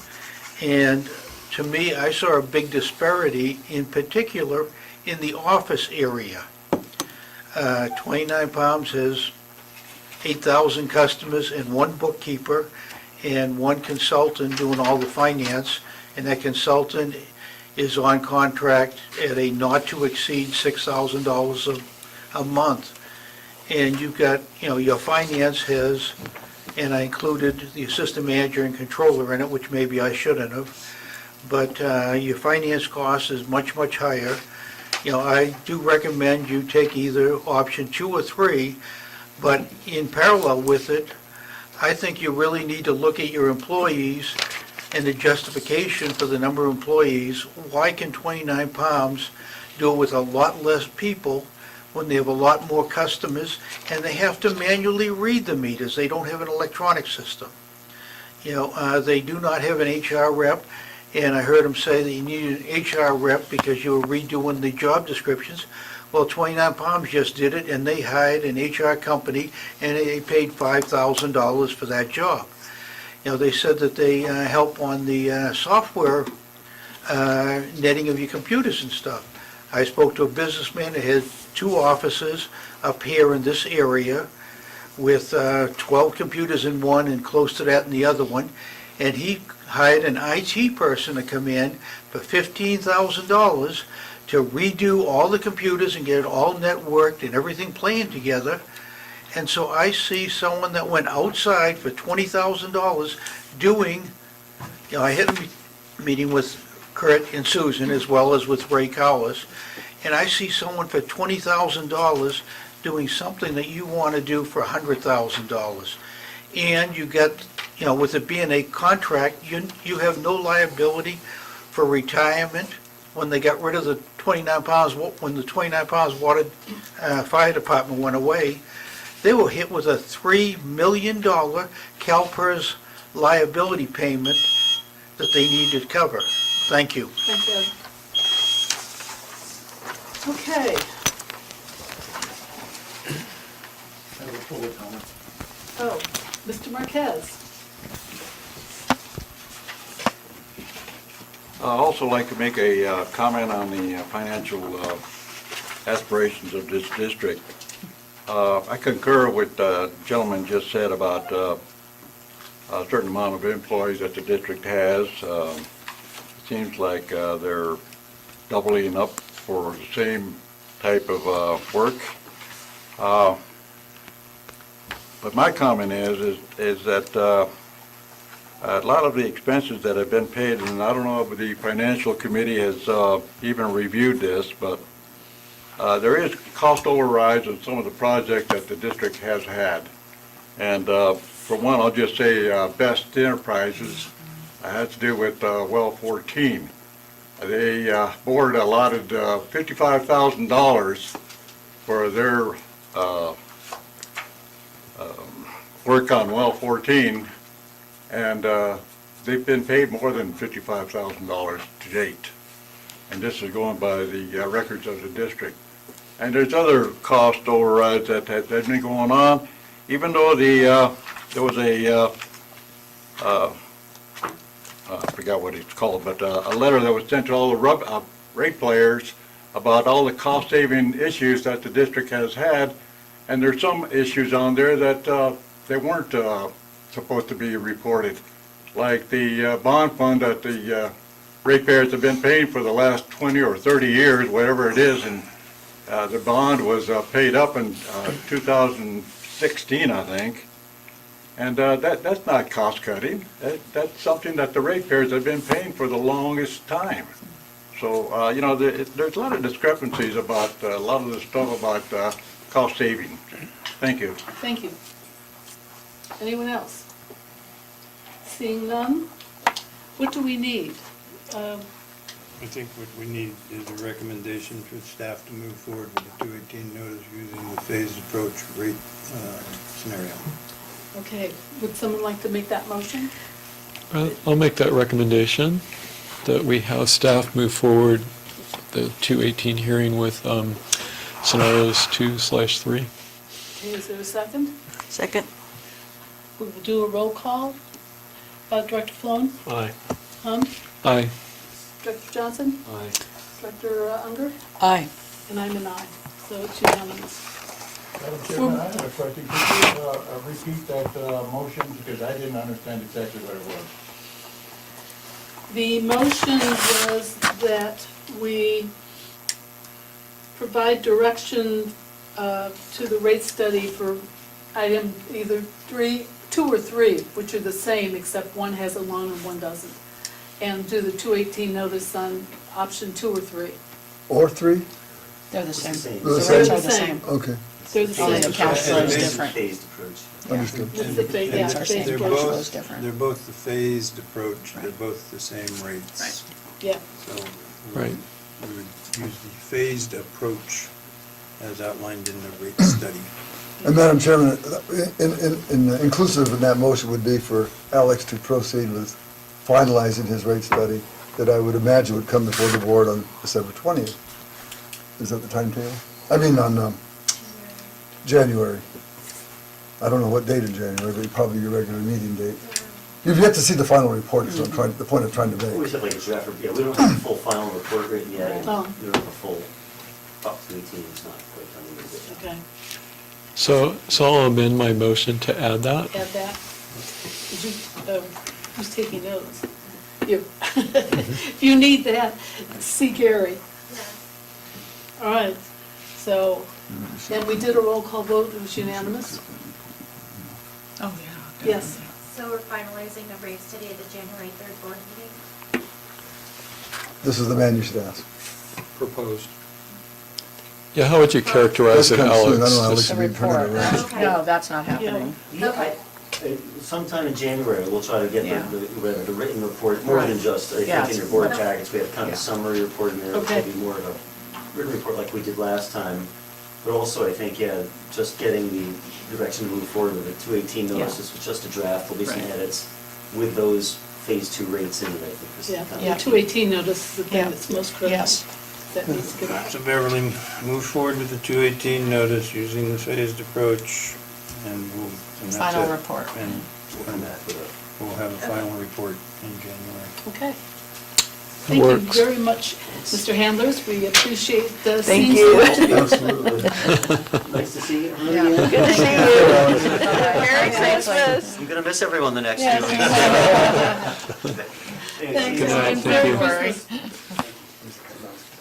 and to me, I saw a big disparity, in particular in the office area. 29 Pounds has 8,000 customers and one bookkeeper and one consultant doing all the finance, and that consultant is on contract at a not to exceed $6,000 a month. And you've got, your finance has, and I included the assistant manager and controller in it, which maybe I shouldn't have, but your finance cost is much, much higher. I do recommend you take either option 2 or 3, but in parallel with it, I think you really need to look at your employees and the justification for the number of employees. Why can 29 Palms do it with a lot less people when they have a lot more customers and they have to manually read the meters? They don't have an electronic system. They do not have an HR rep, and I heard them say that you need an HR rep because you were redoing the job descriptions. Well, 29 Palms just did it, and they hired an HR company, and they paid $5,000 for that job. They said that they help on the software netting of your computers and stuff. I spoke to a businessman that had 2 offices up here in this area with 12 computers in one and close to that in the other one, and he hired an IT person to come in for $15,000 to redo all the computers and get it all networked and everything playing together. And so I see someone that went outside for $20,000 doing, I had a meeting with Kurt and Susan as well as with Ray Cowles, and I see someone for $20,000 doing something that you want to do for $100,000. And you get, with it being a contract, you have no liability for retirement. When they got rid of the 29 Pounds, when the 29 Pounds Water Fire Department went away, they were hit with a $3 million CalPERS liability payment that they needed to cover. Thank you. Thank you. Okay. I have a public comment. Oh, Mr. Marquez. I'd also like to make a comment on the financial aspirations of this district. I concur with the gentleman just said about a certain amount of employees that the district has. It seems like they're doubling up for the same type of work. But my comment is that a lot of the expenses that have been paid, and I don't know if the financial committee has even reviewed this, but there is cost overrides on some of the projects that the district has had. And for one, I'll just say Best Enterprises has to do with well 14. the board allotted $55,000 for their work on well 14, and they've been paid more than $55,000 to date. And this is going by the records of the district. And there's other cost overrides that have been going on, even though there was I forgot what it's called, but a letter that was sent to all the rate players about all the cost-saving issues that the district has had. And there's some issues on there that they weren't supposed to be reported, like the bond fund that the ratepayers have been paying for the last 20 or 30 years, whatever it is, and the bond was paid up in 2016, I think. And that's not cost cutting. That's something that the ratepayers have been paying for the longest time. So, you know, there's a lot of discrepancies about a lot of the stuff about cost saving. Thank you. Thank you. Anyone else? Seeing none? What do we need? I think what we need is a recommendation for staff to move forward with the 218 notice using the phased approach rate scenario. Okay, would someone like to make that motion? I'll make that recommendation, that we have staff move forward the 218 hearing with scenarios 2/3. Okay, is there a second? Second? We will do a roll call. Director Sloan? Aye. Hunt? Aye. Director Johnson? Aye. Director Unger? Aye. And I'm an aye, so it's unanimous. Madam Chairman, I have a question. Could you repeat that motion, because I didn't understand exactly what it was. The motion was that we provide direction to the rate study for item either 2 or 3, which are the same, except one has a loan and one doesn't. And do the 218 notice on option 2 or 3. Or 3? They're the same. Same. They're the They're same? the same. Okay, They're the Only the same. cash flow is It's a different. phased approach. understood. It's the phase- yeah, They're phase both- approach. flow is different. They're both the phased approach, they're Right. both the same rates. Right. Yeah, So Right. we would use the phased approach as outlined in the rate study. And Madam Chairman, inclusive in that motion would be for Alex to proceed with finalizing his rate study that I would imagine would come before the board on December 20th. Is that the timetable? I mean, on January. I don't know what date in January, but probably your regular meeting date. You've yet to see the final report, is what I'm trying, the point I'm trying to We make. always have like a draft, yeah, we don't have a full final report written yet, and Oh. we don't have a full, up to 18, it's not quite done yet. okay, So I'll amend my motion to add that. add that. Did you, who's taking notes? You. If you need that, see Gary. All right, so, and we did a roll call vote, it was unanimous? Oh, yeah. Yes. So we're finalizing the rate study at the January 3rd board meeting? This is the man you should ask. Proposed. Yeah, how would you characterize it, That's kind of soon. I Alex? don't know how Just- we can turn it around. Okay. No, that's not happening. Okay. Sometime in January, we'll try to get Yeah. the written report, more than just, I Yeah. think in your board packets, we have kind of a Yeah. summary report in there. Okay. It'll be more of a written report like we did last time. But also, I think, yeah, just getting the direction to move forward with the 218 Yeah. notices was just a draft, there'll be some Right. edits with those phase 2 rates in it, I think. this is Yeah, kind the of- 218 notice is the thing Yeah. that's most critical. Yes. That needs to get out. So Beverly, move forward with the 218 notice using the phased approach, and that's Final it. report. And We'll come back with a we'll have a final report in January. Okay. Thank you Works. very much, Mr. Handlers. We appreciate the Thank scenes you. that do. Absolutely. Nice to see you. Yeah. Good to see you. Merry Christmas. I'm gonna miss everyone the next Yes. 2 weeks. Thanks, Good night, and thank Merry you. Christmas.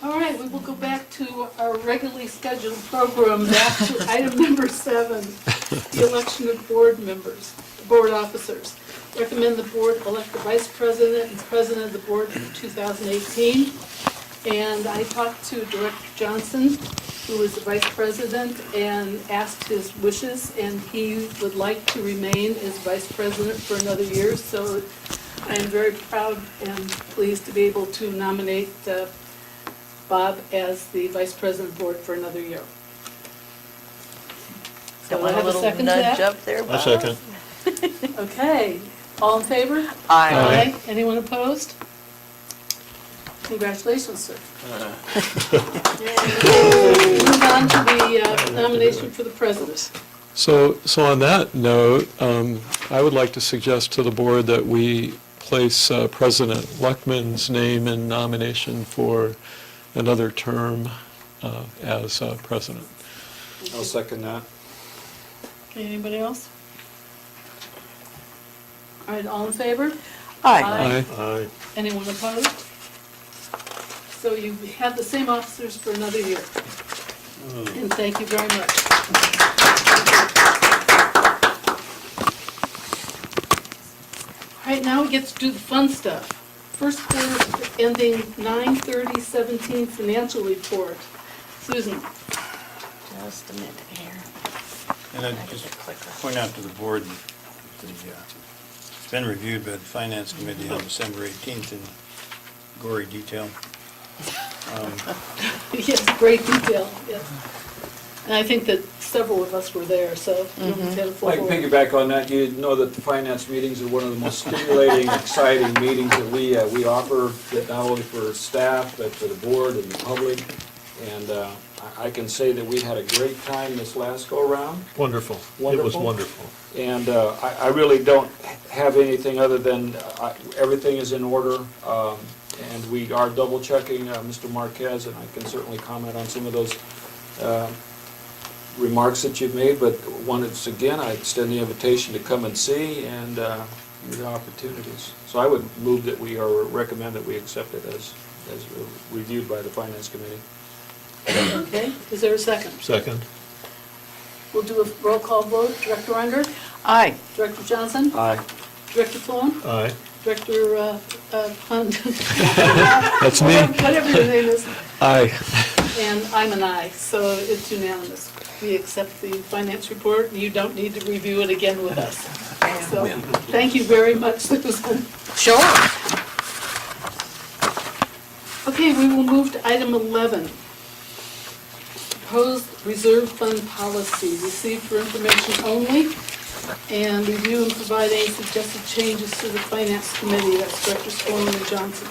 All right, we will go back to our regularly scheduled program, back to item number 7, the election of board members, board officers. Recommend the board elect the vice president and president of the board for 2018. And I talked to Director Johnson, who is the vice president, and asked his wishes, and he would like to remain as vice president for another year. So I am very proud and pleased to be able to nominate Bob as the Vice President Board for another year. So Don't I want a have a little second to nudge that? up there, I Bob? second. Okay, all in favor? Aye. Anyone opposed? Congratulations, sir. Move on to the nomination for the president. So on that note, I would like to suggest to the board that we place President Luckman's name in nomination for another term as president. I'll second that. Okay, anybody else? All right, all in favor? Aye. Aye. Anyone opposed? So you have the same officers for another year. And thank you very much. All right, now we get to do the fun stuff. First quarter ending 9/30/17 financial report. Susan? Just a minute here. And I'd just point out to the board, that it's been reviewed by the Finance Committee on December 18th in gory detail. Yes, great detail, yes. And I think that several of us were there, so you don't have a full I can board. piggyback on that. You know that the finance meetings are one of the most stimulating, exciting meetings that we offer, that not only for staff, but for the board and the public. And I can say that we had a great time this last go-around. Wonderful. It was Wonderful. wonderful. And I really don't have anything other than, everything is in order. And we are double-checking Mr. Marquez, and I can certainly comment on some of those remarks that you've made. But once again, I extend the invitation to come and see and the opportunities. So I would move that we recommend that we accept it as reviewed by the Finance Committee. Okay, is there a second? Second. We'll do a roll call vote. Director Unger? Aye. Director Johnson? Aye. Director Sloan? Aye. Director Hunt? That's me. Whatever your name is. Aye. And I'm an aye, so it's unanimous. We accept the finance report, and you don't need to review it again with us. So, thank you very much, Susan. Sure. Okay, we will move to item 11. Proposed reserve fund policy, received for information only, and review and provide any suggested changes to the finance committee. That's Director Sloan and Johnson.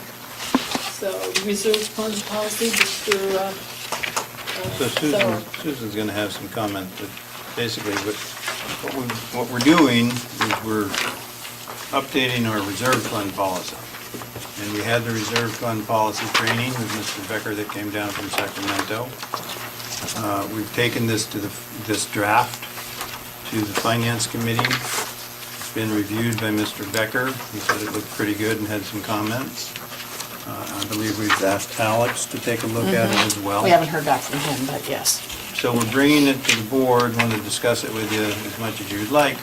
So, the reserve fund policy, Mr. So Susan's going to have some comment, but basically what we're doing is we're updating our reserve fund policy. And we had the reserve fund policy training with Mr. Becker that came down from Sacramento. We've taken this draft to the Finance Committee. It's been reviewed by Mr. Becker. He said it looked pretty good and had some comments. I believe we've asked Alex to take a look at it as well. We haven't heard back from him, but yes. So we're bringing it to the board, want to discuss it with you as much as you'd like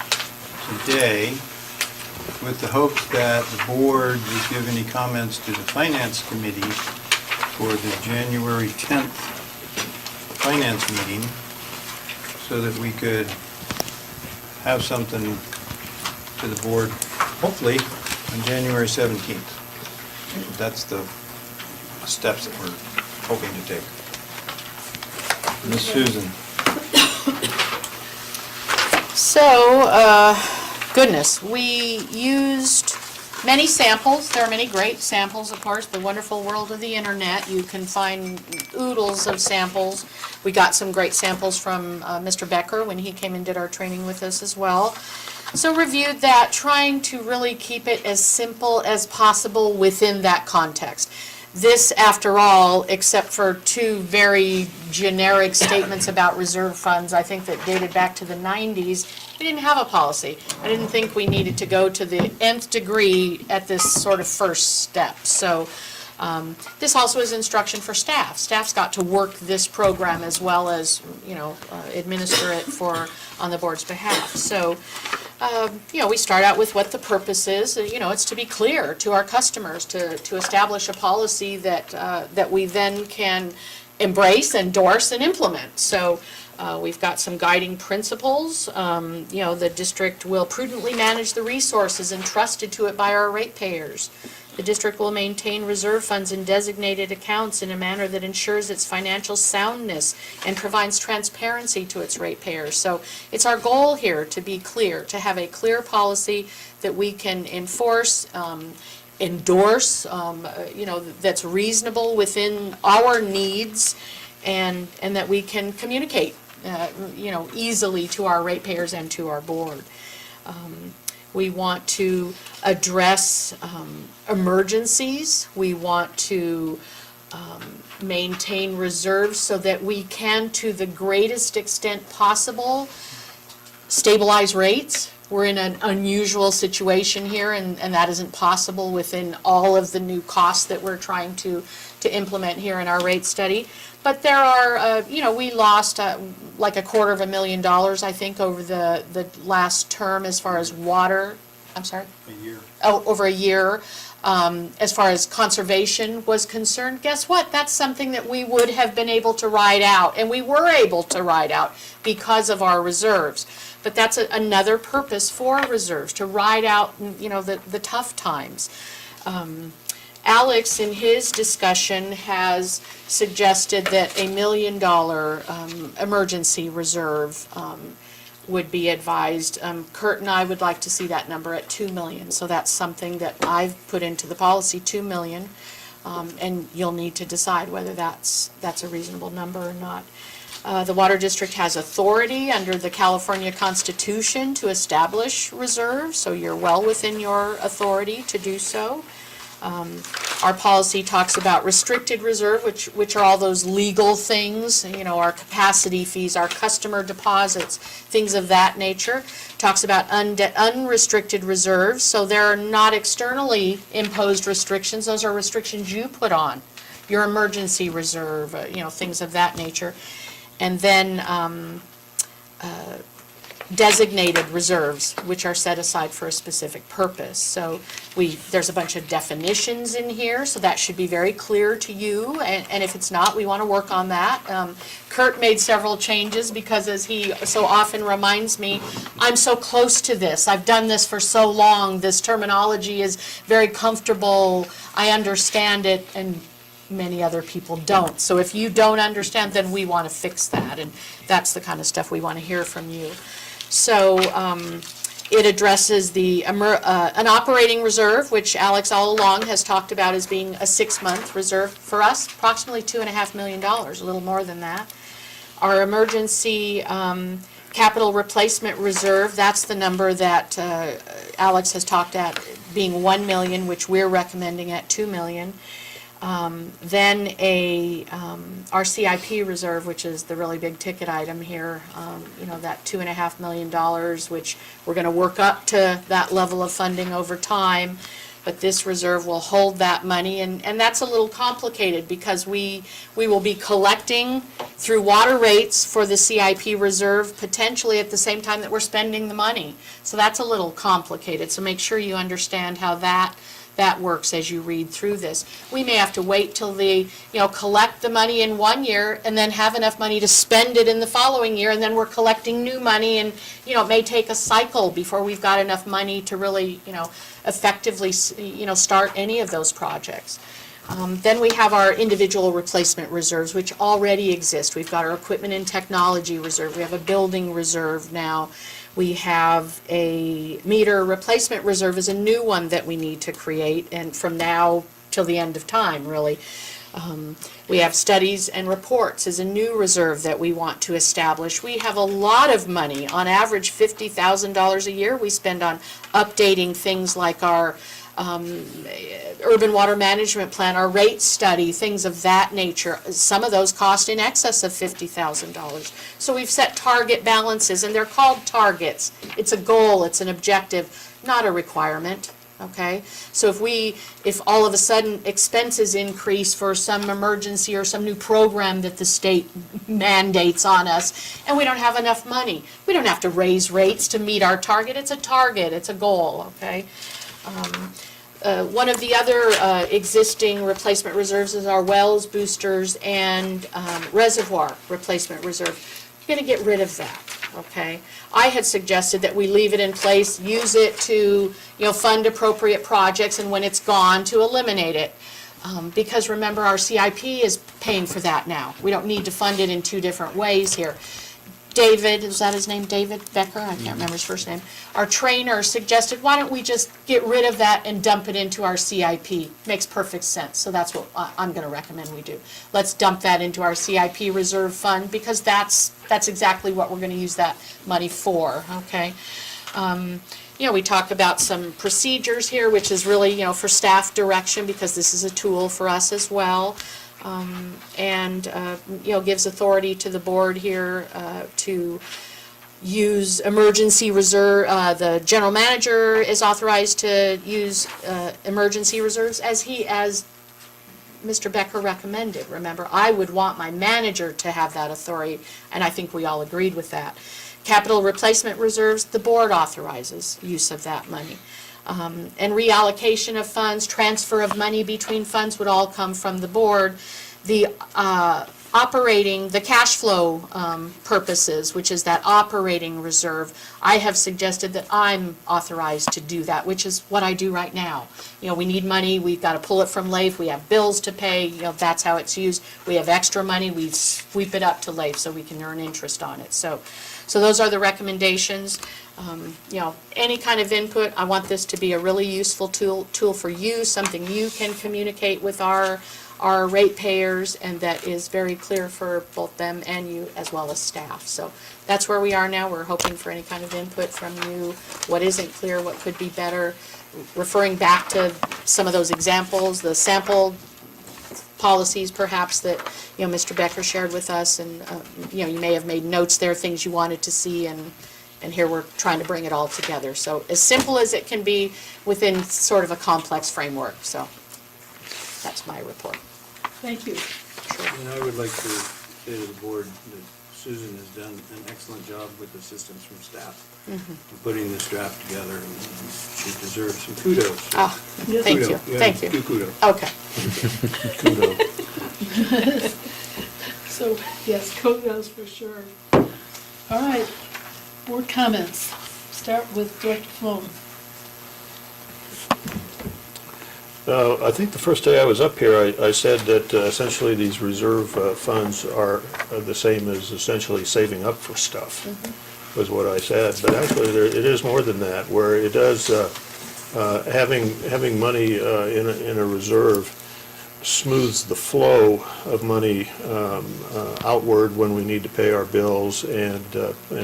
today, with the hopes that the board would give any comments to the Finance Committee for the January 10th Finance meeting, so that we could have something to the board, hopefully, on January 17th. That's the steps that we're hoping to take. Ms. Susan? So, goodness, we used many samples. There are many great samples, of course, the wonderful world of the internet. You can find oodles of samples. We got some great samples from Mr. Becker when he came and did our training with us as well. So reviewed that, trying to really keep it as simple as possible within that context. This, after all, except for two very generic statements about reserve funds, I think that dated back to the 90s, we didn't have a policy. I didn't think we needed to go to the nth degree at this sort of first step. So this also is instruction for staff. Staff's got to work this program as well as, administer it on the board's behalf. So, we start out with what the purpose is. It's to be clear to our customers, to establish a policy that we then can embrace, endorse, and implement. So We've got some guiding principles. The district will prudently manage the resources entrusted to it by our ratepayers. The district will maintain reserve funds in designated accounts in a manner that ensures its financial soundness and provides transparency to its ratepayers. So it's our goal here to be clear, to have a clear policy that we can enforce, endorse, that's reasonable within our needs, and that we can communicate, easily to our ratepayers and to our board. We want to address emergencies. We want to maintain reserves so that we can, to the greatest extent possible, stabilize rates. We're in an unusual situation here, and that isn't possible within all of the new costs that we're trying to implement here in our rate study. But there are, we lost like $250,000, I think, over the last term as far as water, I'm sorry? A year. Oh, over a year. As far as conservation was concerned, guess what? That's something that we would have been able to ride out, and we were able to ride out because of our reserves. But that's another purpose for reserves, to ride out, the tough times. Alex, in his discussion, has suggested that $1 million emergency reserve would be advised. Kurt and I would like to see that number at $2 million, so that's something that I've put into the policy, $2 million, and you'll need to decide whether that's a reasonable number or not. The Water District has authority under the California Constitution to establish reserves, so you're well within your authority to do so. Our policy talks about restricted reserve, which are all those legal things, our capacity fees, our customer deposits, things of that nature. Talks about unrestricted reserves, so they're not externally imposed restrictions. Those are restrictions you put on, your emergency reserve, things of that nature. And then designated reserves, which are set aside for a specific purpose. So there's a bunch of definitions in here, so that should be very clear to you, and if it's not, we want to work on that. Kurt made several changes because, as he so often reminds me, I'm so close to this, I've done this for so long, this terminology is very comfortable, I understand it, and many other people don't. So if you don't understand, then we want to fix that, and that's the kind of stuff we want to hear from you. So it addresses an operating reserve, which Alex all along has talked about as being a 6-month reserve. For us, approximately $2.5 million, a little more than that. Our emergency capital replacement reserve, that's the number that Alex has talked at being $1 million, which we're recommending at $2 million. Then our CIP reserve, which is the really big ticket item here, that $2.5 million, which we're going to work up to that level of funding over time. But this reserve will hold that money, and that's a little complicated because we will be collecting through water rates for the CIP reserve potentially at the same time that we're spending the money. So that's a little complicated. So make sure you understand how that works as you read through this. We may have to wait till collect the money in one year and then have enough money to spend it in the following year, and then we're collecting new money, and, it may take a cycle before we've got enough money to really, effectively, start any of those projects. Then we have our individual replacement reserves, which already exist. We've got our equipment and technology reserve. We have a building reserve now. We have a meter replacement reserve is a new one that we need to create, and from now till the end of time, really. We have studies and reports is a new reserve that we want to establish. We have a lot of money, on average $50,000 a year we spend on updating things like our urban water management plan, our rate study, things of that nature. Some of those cost in excess of $50,000. So we've set target balances, and they're called targets. It's a goal, it's an objective, not a requirement. Okay, so if all of a sudden expenses increase for some emergency or some new program that the state mandates on us, and we don't have enough money, we don't have to raise rates to meet our target. It's a target, it's a goal, okay? One of the other existing replacement reserves is our wells, boosters, and reservoir replacement reserve. you're gonna get rid of that, okay? I had suggested that we leave it in place, use it to, fund appropriate projects, and when it's gone, to eliminate it. Because remember, our CIP is paying for that now. We don't need to fund it in two different ways here. David, is that his name, David Becker? I can't remember his first name. Our trainer suggested, why don't we just get rid of that and dump it into our CIP? Makes perfect sense, so that's what I'm gonna recommend we do. Let's dump that into our CIP reserve fund, because that's exactly what we're gonna use that money for, okay? We talk about some procedures here, which is really, for staff direction, because this is a tool for us as well. And gives authority to the board here to use emergency reserve. The general manager is authorized to use emergency reserves as Mr. Becker recommended. Remember, I would want my manager to have that authority, and I think we all agreed with that. Capital replacement reserves, the board authorizes use of that money. And reallocation of funds, transfer of money between funds would all come from the board. The the cash flow purposes, which is that operating reserve, I have suggested that I'm authorized to do that, which is what I do right now. We need money, we've got to pull it from LAIF, we have bills to pay, that's how it's used. We have extra money, we sweep it up to LAIF so we can earn interest on it. So those are the recommendations. Any kind of input, I want this to be a really useful tool for you, something you can communicate with our ratepayers, and that is very clear for both them and you, as well as staff. So that's where we are now. We're hoping for any kind of input from you, what isn't clear, what could be better, referring back to some of those examples, the sample policies perhaps that, Mr. Becker shared with us, and, you may have made notes there, things you wanted to see, and here we're trying to bring it all together. So as simple as it can be within sort of a complex framework, so that's my report. Thank you. And I would like to say to the board that Susan has done an excellent job with assistance from staff in putting this draft together, and she deserves some kudos. Ah, thank you, Kudos. Yeah, thank you. do kudos. Okay. Kudos. So, yes, kudos for sure. All right, board comments. Start with Director Sloan. I think the first day I was up here, I said that essentially these reserve funds are the same as essentially saving up for stuff, was what I said. But actually, it is more than that, where it does, having money in a reserve smooths the flow of money outward when we need to pay our bills and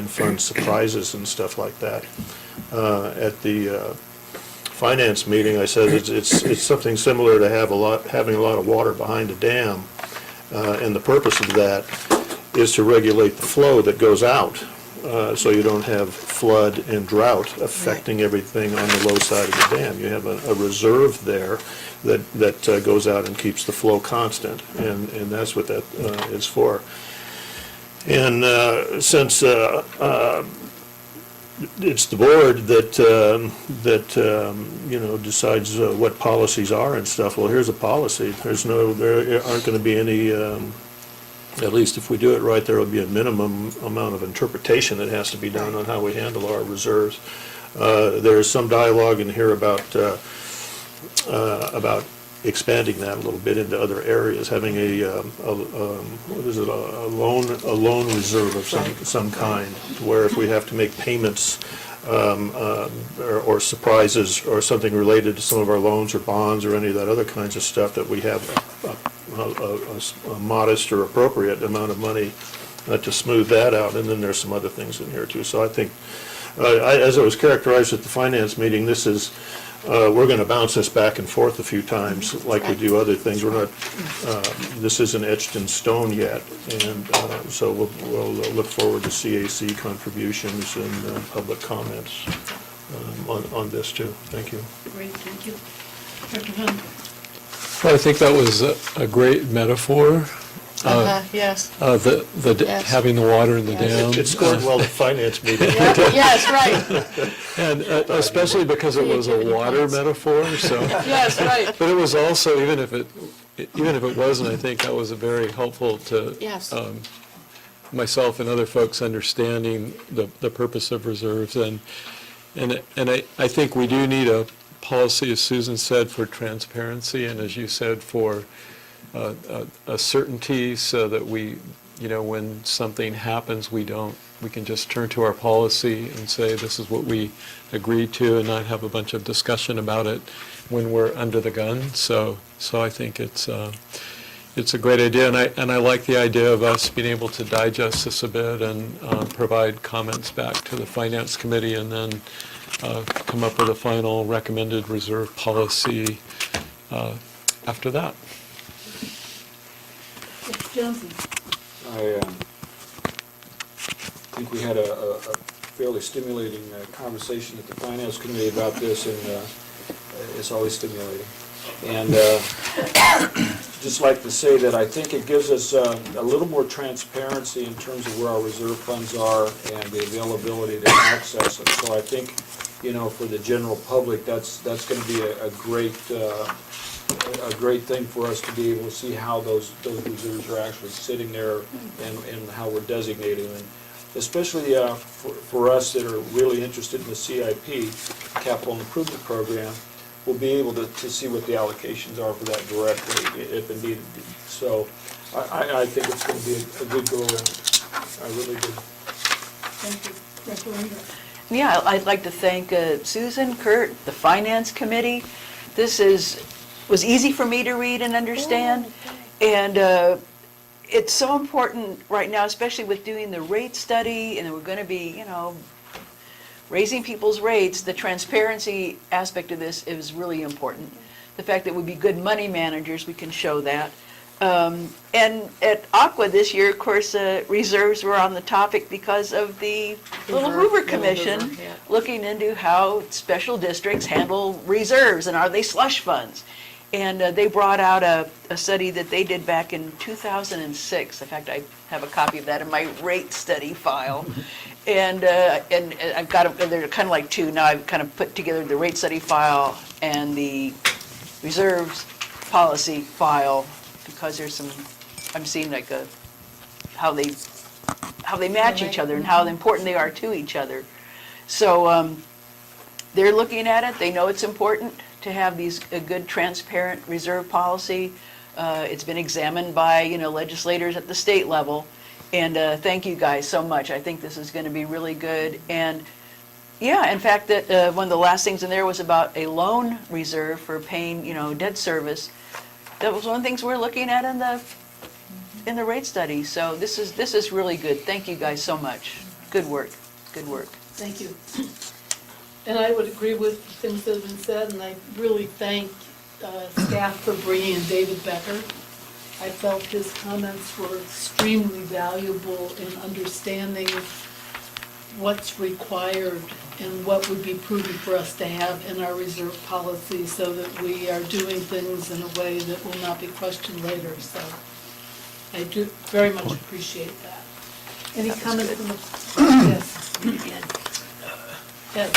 fund surprises and stuff like that. At the finance meeting, I said it's something similar to having a lot of water behind a dam, and the purpose of that is to regulate the flow that goes out, so you don't have flood and drought affecting everything on the low side of the dam. You have a reserve there that goes out and keeps the flow constant, and that's what that is for. And since it's the board that decides what policies are and stuff. Well, here's a policy. There aren't going to be any, at least if we do it right, there will be a minimum amount of interpretation that has to be done on how we handle our reserves. There's some dialogue in here about expanding that a little bit into other areas, having a loan reserve of some kind, where if we have to make payments or surprises or something related to some of our loans or bonds or any of that other kinds of stuff, that we have a modest or appropriate amount of money to smooth that out. And then there's some other things in here too. So I think, as it was characterized at the finance meeting, this is, we're going to bounce this back and forth a few times like we do other things. We're not, this isn't etched in stone yet, and so we'll look forward to CAC contributions and public comments on this too. Thank you. Great, thank you. Director Hunt. Well, I think that was a great metaphor. Yes. Yes. Having the water in the dam. It scored well at finance meeting. Yes, right. And especially because it was a water metaphor, so. Yes, right. But it was also, even if it wasn't, I think that was a very helpful to Yes. myself and other folks understanding the purpose of reserves. And I think we do need a policy, as Susan said, for transparency, and as you said, for a certainty, so that we, when something happens, we can just turn to our policy and say, this is what we agreed to, and not have a bunch of discussion about it when we're under the gun. So I think it's a great idea, and I like the idea of us being able to digest this a bit and provide comments back to the Finance Committee, and then come up with a final recommended reserve policy after that. Mr. Johnson? I think we had a fairly stimulating conversation at the Finance Committee about this, and it's always stimulating. And just like to say that I think it gives us a little more transparency in terms of where our reserve funds are and the availability to access them. So I think, for the general public, that's going to be a great thing for us to be able to see how those reserves are actually sitting there and how we're designating them. Especially for us that are really interested in the CIP, Capital Improvement Program, we'll be able to see what the allocations are for that directly, if indeed. So I think it's going to be a good go-around. I really do. Thank you. Director Ranger? Yeah, I'd like to thank Susan, Kurt, the Finance Committee. This was easy for me to read and understand, and it's so important right now, especially with doing the rate study, and we're going to be, raising people's rates. The transparency aspect of this is really important. The fact that we'd be good money managers, we can show that. And at Aqua this year, of course, reserves were on the topic because of the Little Hoover Commission looking into how special districts handle reserves and are they slush funds. And they brought out a study that they did back in 2006. In fact, I have a copy of that in my rate study file. And I've got them, they're kind of like two. Now I've kind of put together the rate study file and the reserves policy file, because there's some, I'm seeing like how they match each other and how important they are to each other. So they're looking at it. They know it's important to have a good, transparent reserve policy. It's been examined by, legislators at the state level. And thank you guys so much. I think this is going to be really good. And yeah, in fact, that one of the last things in there was about a loan reserve for paying, debt service. That was one of the things we're looking at in the rate study. So this is really good. Thank you guys so much. Good work. Good work. Thank you. And I would agree with the things that have been said, and I really thank staff for bringing in David Becker. I felt his comments were extremely valuable in understanding what's required and what would be prudent for us to have in our reserve policy, so that we are doing things in a way that will not be questioned later. So I do very much appreciate that. Any comments from the, yes, Ed.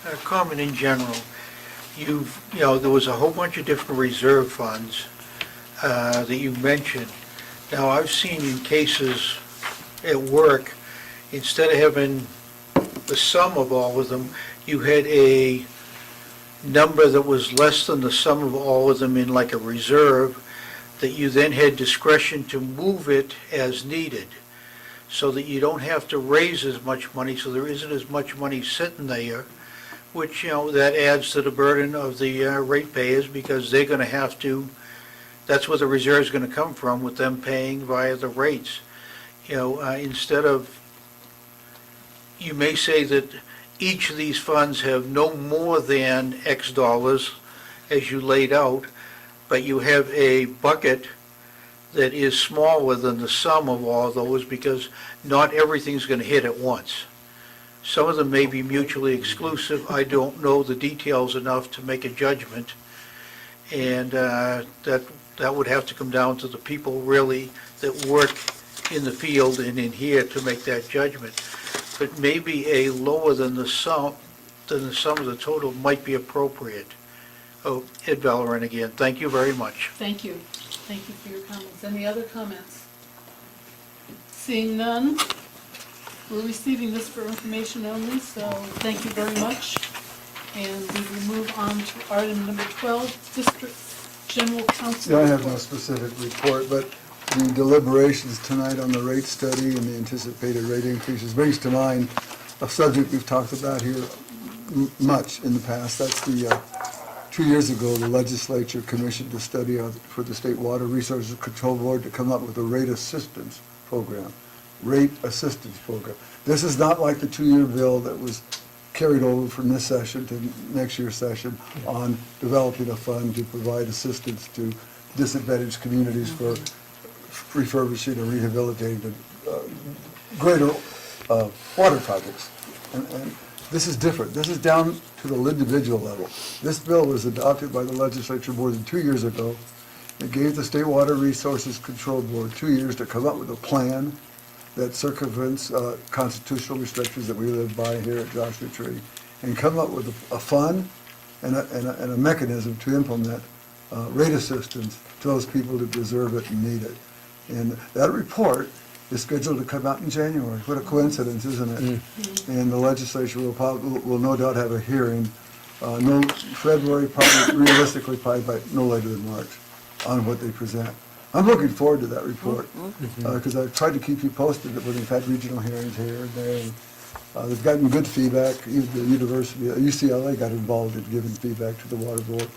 A comment in general. There was a whole bunch of different reserve funds that you mentioned. Now, I've seen in cases at work, instead of having the sum of all of them, you had a number that was less than the sum of all of them in like a reserve, that you then had discretion to move it as needed, so that you don't have to raise as much money, so there isn't as much money sitting there, which, that adds to the burden of the ratepayers, because they're going to have to, that's where the reserve is going to come from, with them paying via the rates. Instead of, you may say that each of these funds have no more than X dollars, as you laid out, but you have a bucket that is smaller than the sum of all of those, because not everything's going to hit at once. Some of them may be mutually exclusive. I don't know the details enough to make a judgment. And that would have to come down to the people really that work in the field and in here to make that judgment. But maybe a lower than the sum of the total might be appropriate. Oh, Ed Valorant again. Thank you very much. Thank you. Thank you for your comments. Any other comments? Seeing none, we're receiving this for information only, so thank you very much. And we will move on to item number 12, District General Counsel Yeah, I have no report. specific report, but the deliberations tonight on the rate study and the anticipated rate increases brings to mind a subject we've talked about here much in the past. That's the, 2 years ago, the legislature commissioned a study for the State Water Resources Control Board to come up with a rate assistance program. Rate assistance program. This is not like the 2-year bill that was carried over from this session to next year's session on developing a fund to provide assistance to disadvantaged communities for refurbishing or rehabilitating greater water projects. And this is different. This is down to the individual level. This bill was adopted by the legislature more than 2 years ago. It gave the State Water Resources Control Board 2 years to come up with a plan that circumvents constitutional restrictions that we live by here at Joshua Tree, and come up with a fund and a mechanism to implement rate assistance to those people that deserve it and need it. And that report is scheduled to come out in January. What a coincidence, isn't it? And the legislature will no doubt have a hearing, no February, probably realistically probably by no later than March, on what they present. I'm looking forward to that report, because I've tried to keep you posted when they've had regional hearings here and there. And they've gotten good feedback. Even the university, UCLA got involved in giving feedback to the water board.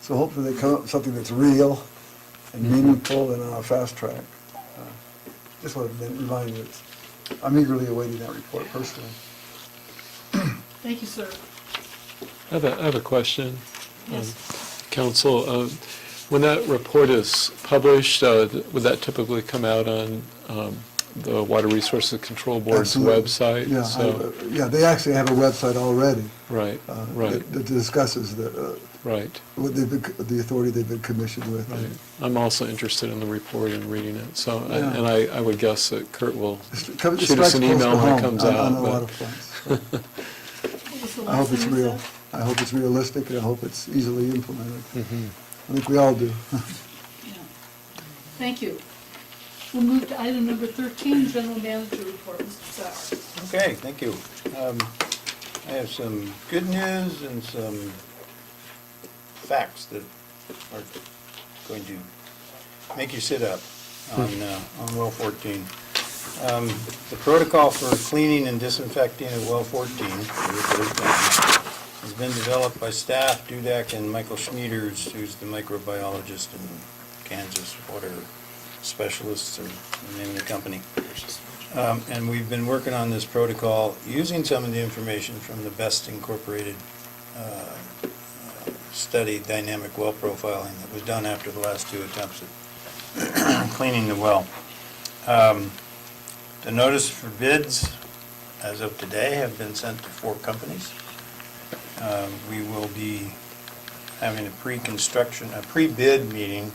So hopefully they come up with something that's real and meaningful and on a fast track. Just want to remind you, I'm eagerly awaiting that report personally. Thank you, sir. I have a question. Yes. Council, when that report is published, would that typically come out on the Water Resources Control Board's Absolutely. website? Yeah, So- yeah, they actually have a website already. Right, right, That discusses right, what the authority they've been commissioned with. right. I'm also interested in the report and reading it, so, Yeah. and I would guess that Kurt will It shoot strikes us an close email to when home it comes on out. a lot but- of fronts. What was the I hope last it's thing you real. said? I hope it's realistic, and I hope it's easily implemented. Mhm. I think we all do. Yeah. Thank you. We'll move to item number 13, General Manager Report, Mr. Sauer. Okay, thank you. I have some good news and some facts that are going to make you sit up on well 14. The protocol for cleaning and disinfecting of well 14 has been developed by staff, Dudek, and Michael Schmieders, who's the microbiologist in Kansas, water specialists, or the name of the company. And we've been working on this protocol using some of the information from the Best Incorporated study, dynamic well profiling, that was done after the last 2 attempts at cleaning the well. The notice for bids, as of today, have been sent to 4 companies. We will be having a pre-bid meeting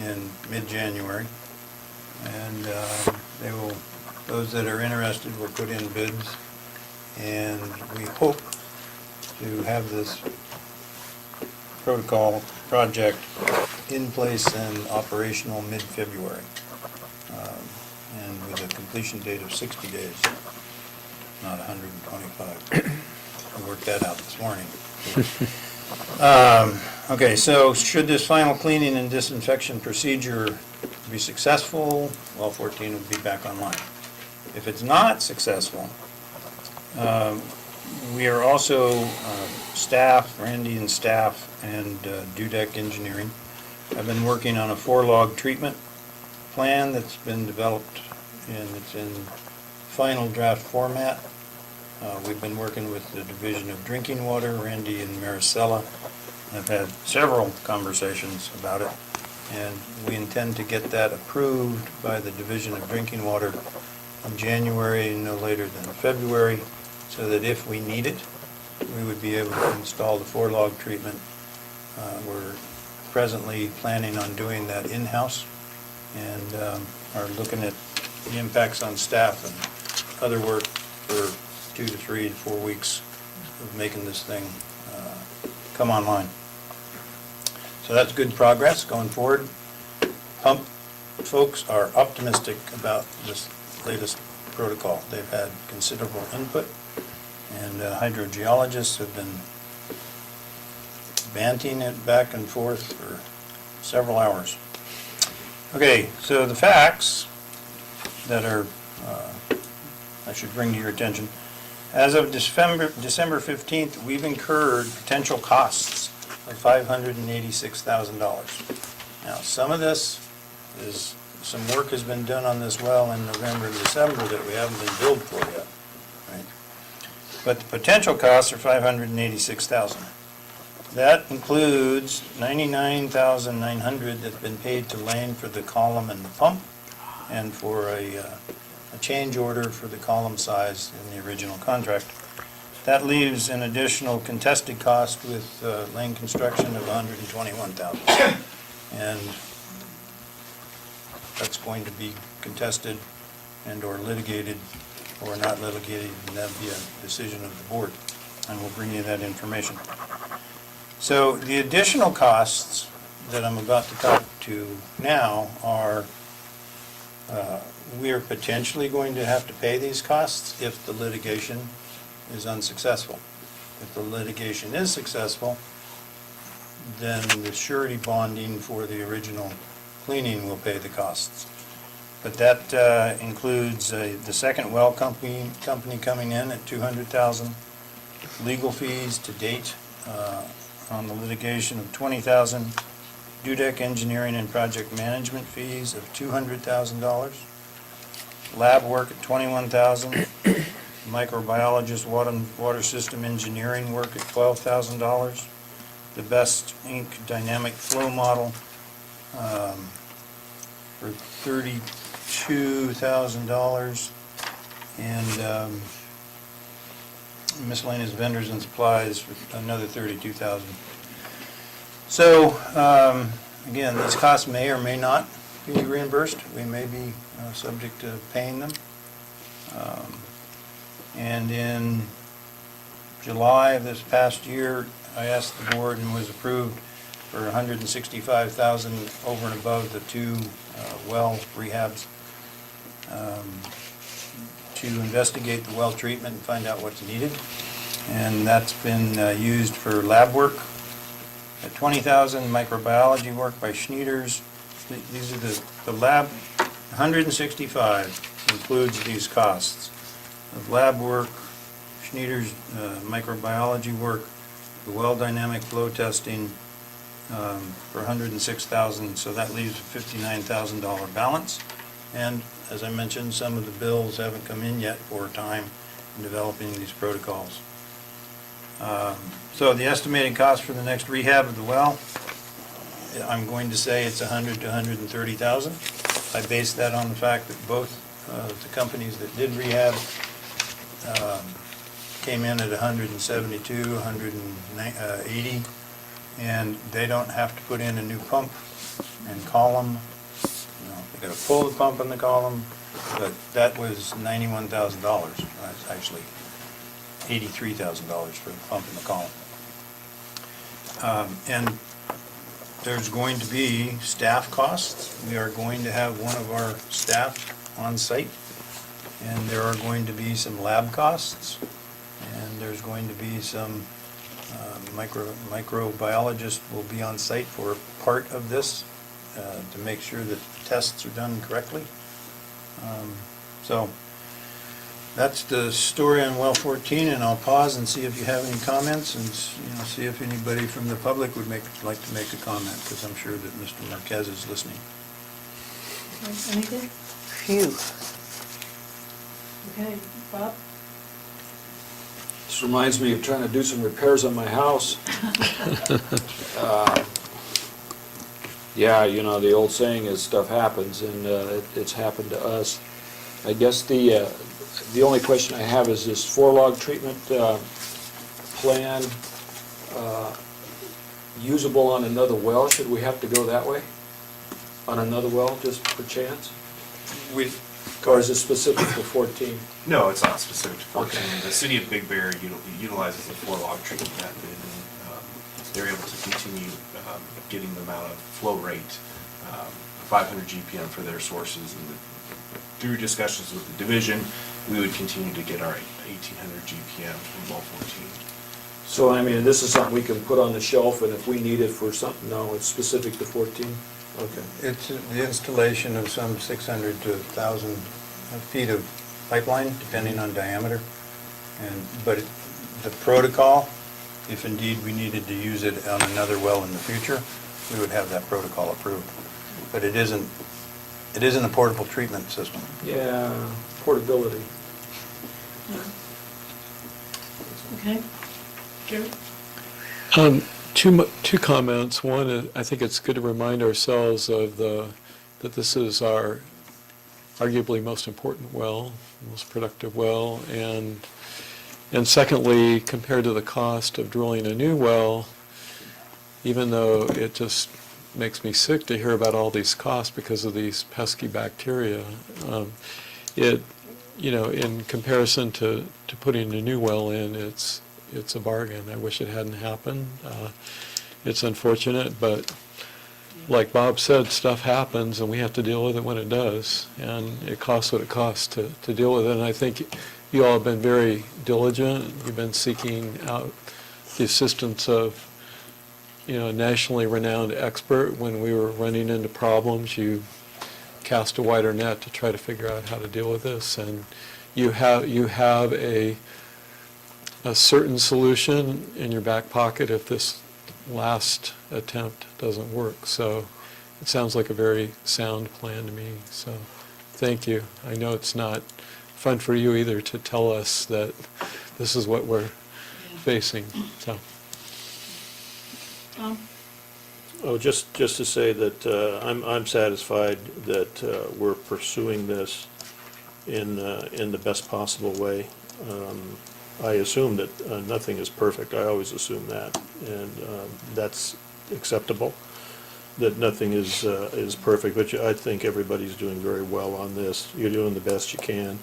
in mid-January, and those that are interested will put in bids, and we hope to have this protocol project in place and operational mid-February, and with a completion date of 60 days, not 125. I worked that out this morning. Okay, so should this final cleaning and disinfection procedure be successful, well 14 will be back online. If it's not successful, we are also, staff, Randy and staff, and Dudek Engineering have been working on a 4-log treatment plan that's been developed, and it's in final draft format. We've been working with the Division of Drinking Water, Randy and Maricela. I've had several conversations about it, and we intend to get that approved by the Division of Drinking Water in January, no later than February, so that if we need it, we would be able to install the 4-log treatment. We're presently planning on doing that in-house, and are looking at the impacts on staff and other work for 2 to 3 to 4 weeks of making this thing come online. So that's good progress going forward. Pump folks are optimistic about this latest protocol. They've had considerable input, and hydrogeologists have been banting it back and forth for several hours. Okay, so the facts that are, I should bring to your attention. As of December 15th, we've incurred potential costs of $586,000. Now, some of this is, some work has been done on this well in November and December that we haven't been billed for yet, right? But the potential costs are $586,000. That includes $99,900 that's been paid to Lane for the column and the pump, and for a change order for the column size in the original contract. That leaves an additional contested cost with Lane Construction of $121,000. And that's going to be contested and/or litigated, or not litigated, and that'd be a decision of the board. And we'll bring you that information. So the additional costs that I'm about to talk to now are, we are potentially going to have to pay these costs if the litigation is unsuccessful. If the litigation is successful, then the surety bonding for the original cleaning will pay the costs. But that includes the second well company coming in at $200,000, legal fees to date on the litigation of $20,000, Dudek engineering and project management fees of $200,000, lab work at $21,000, microbiologist water system engineering work at $12,000, the Best Inc. dynamic flow model for $32,000, and miscellaneous vendors and supplies for another $32,000. So, again, these costs may or may not be reimbursed. We may be subject to paying them. And in July of this past year, I asked the board and was approved for $165,000 over and above the two well rehabs to investigate the well treatment and find out what's needed. And that's been used for lab work at $20,000, microbiology work by Schneiders. These are the lab, 165 includes these costs of lab work, Schneiders microbiology work, the well dynamic flow testing for $106,000, so that leaves a $59,000 balance. And as I mentioned, some of the bills haven't come in yet for time in developing these protocols. So the estimated cost for the next rehab of the well, I'm going to say it's $100,000 to $130,000. I base that on the fact that both the companies that did rehab came in at $172,000, $180,000, and they don't have to put in a new pump and column. They got to pull the pump and the column, but that was $91,000. That's actually $83,000 for the pump and the column. And there's going to be staff costs. We are going to have one of our staff on site, and there are going to be some lab costs, and there's going to be some microbiologist will be on site for part of this to make sure that tests are done correctly. So that's the story on well 14, and I'll pause and see if you have any comments, and see if anybody from the public would like to make a comment, because I'm sure that Mr. Marquez is listening. Anything? Phew. Okay, Bob? This reminds me of trying to do some repairs on my house. Yeah, the old saying is stuff happens, and it's happened to us. I guess the only question I have is this 4-log treatment plan usable on another well? Should we have to go that way? On another well, just per chance? Or is it specific for 14? No, it's not specific to 14. Okay. The city of Big Bear utilizes the 4-log treatment method, and they're able to continue getting them out of flow rate, 500 GPM for their sources. And through discussions with the division, we would continue to get our 1800 GPM from well 14. So, I mean, this is something we can put on the shelf, and if we need it for something, no, it's specific to 14? Okay. It's the installation of some 600 to 1,000 feet of pipeline, depending on diameter. But the protocol, if indeed we needed to use it on another well in the future, we would have that protocol approved. But it isn't a portable treatment system. Yeah, portability. Okay. Gary? Two comments. One, is I think it's good to remind ourselves of that this is our arguably most important well, most productive well, and secondly, compared to the cost of drilling a new well, even though it just makes me sick to hear about all these costs because of these pesky bacteria, in comparison to putting a new well in, it's a bargain. I wish it hadn't happened. It's unfortunate, but like Bob said, stuff happens and we have to deal with it when it does, and it costs what it costs to deal with it. And I think you all have been very diligent. You've been seeking out the assistance of a nationally renowned expert. When we were running into problems, you cast a wider net to try to figure out how to deal with this, and you have a certain solution in your back pocket if this last attempt doesn't work. So it sounds like a very sound plan to me, so thank you. I know it's not fun for you either to tell us that this is what we're facing, so. Oh, just to say that I'm satisfied that we're pursuing this in the best possible way. I assume that nothing is perfect. I always assume that, and that's acceptable. That nothing is perfect, but I think everybody's doing very well on this. You're doing the best you can,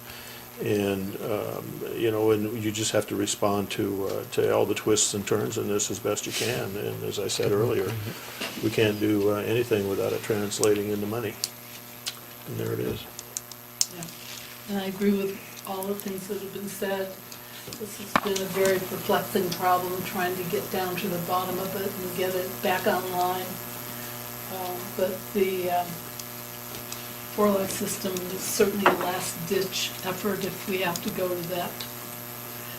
and and you just have to respond to all the twists and turns in this as best you can. And as I said earlier, we can't do anything without it translating into money. And there it is. Yeah. And I agree with all the things that have been said. This has been a very perplexing problem, trying to get down to the bottom of it and get it back online. But the for-life system is certainly a last-ditch effort if we have to go to that.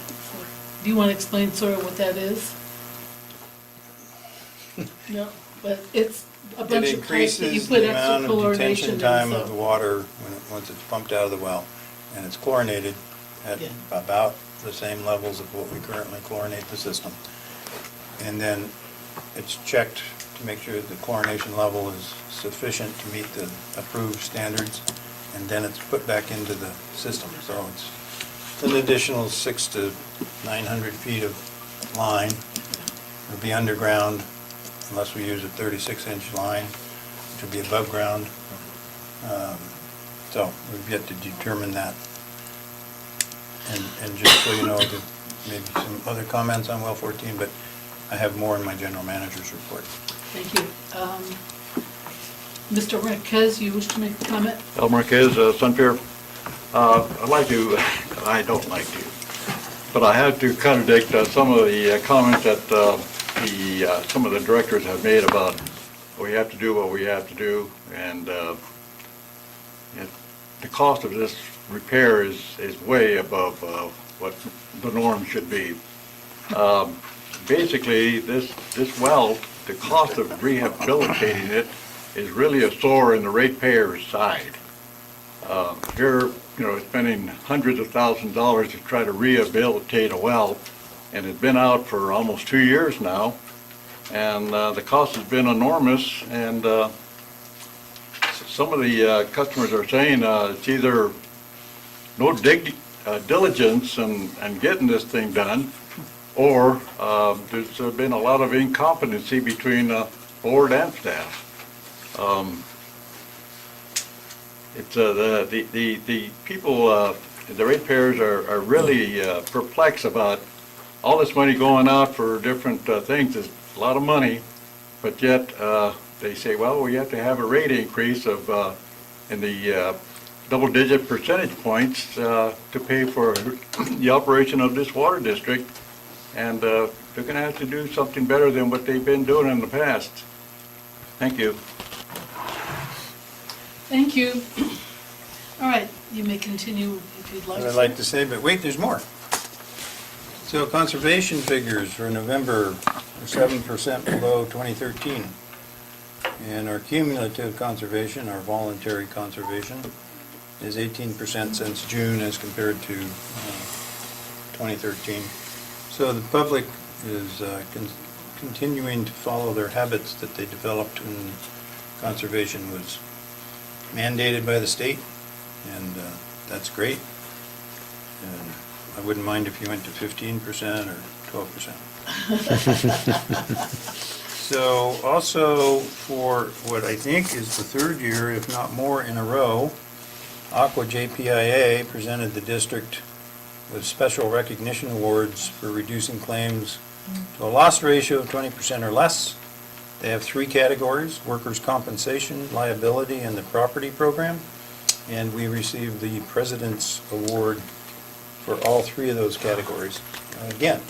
So, do you want to explain sort of what that is? No, but it's a bunch of pipes that you put extra chlorination in. It increases the amount of detention time so- of the water once it's pumped out of the well, and it's chlorinated at about the same levels of what we currently chlorinate the system. And then it's checked to make sure the chlorination level is sufficient to meet the approved standards, and then it's put back into the system. So it's an additional 600 to 900 feet of line. It'll be underground unless we use a 36-inch line, which will be above ground. So we've yet to determine that. And just so you know, maybe some other comments on well 14, but I have more in my general manager's report. Thank you. Mr. Marquez, you wish to make a comment? El Marquez, Sunpier. I don't like to, but I have to contradict some of the comments that some of the directors have made about we have to do what we have to do, and the cost of this repair is way above what the norm should be. Basically, this well, the cost of rehabilitating it is really a sore in the ratepayer's side. Here, spending hundreds of thousands of dollars to try to rehabilitate a well, and it's been out for almost 2 years now, and the cost has been enormous, and some of the customers are saying it's either no diligence in getting this thing done, or there's been a lot of incompetency between board and staff. It's the people, the ratepayers are really perplexed about all this money going out for different things. a lot of money, but yet they say, well, we have to have a rate increase of, in the double-digit percentage points to pay for the operation of this water district, and they're going to have to do something better than what they've been doing in the past. Thank you. Thank you. All right, you may continue if you'd like What I'd to. like to say, but wait, there's more. So conservation figures for November are 7% below 2013. And our cumulative conservation, our voluntary conservation, is 18% since June as compared to 2013. So the public is continuing to follow their habits that they developed when conservation was mandated by the state, and that's great. And I wouldn't mind if you went to 15% or 12%. So also for what I think is the third year, if not more in a row, Aqua JPIA presented the district with special recognition awards for reducing claims to a loss ratio of 20% or less. They have 3 categories: workers' compensation, liability, and the property program. And we received the President's Award for all 3 of those categories again.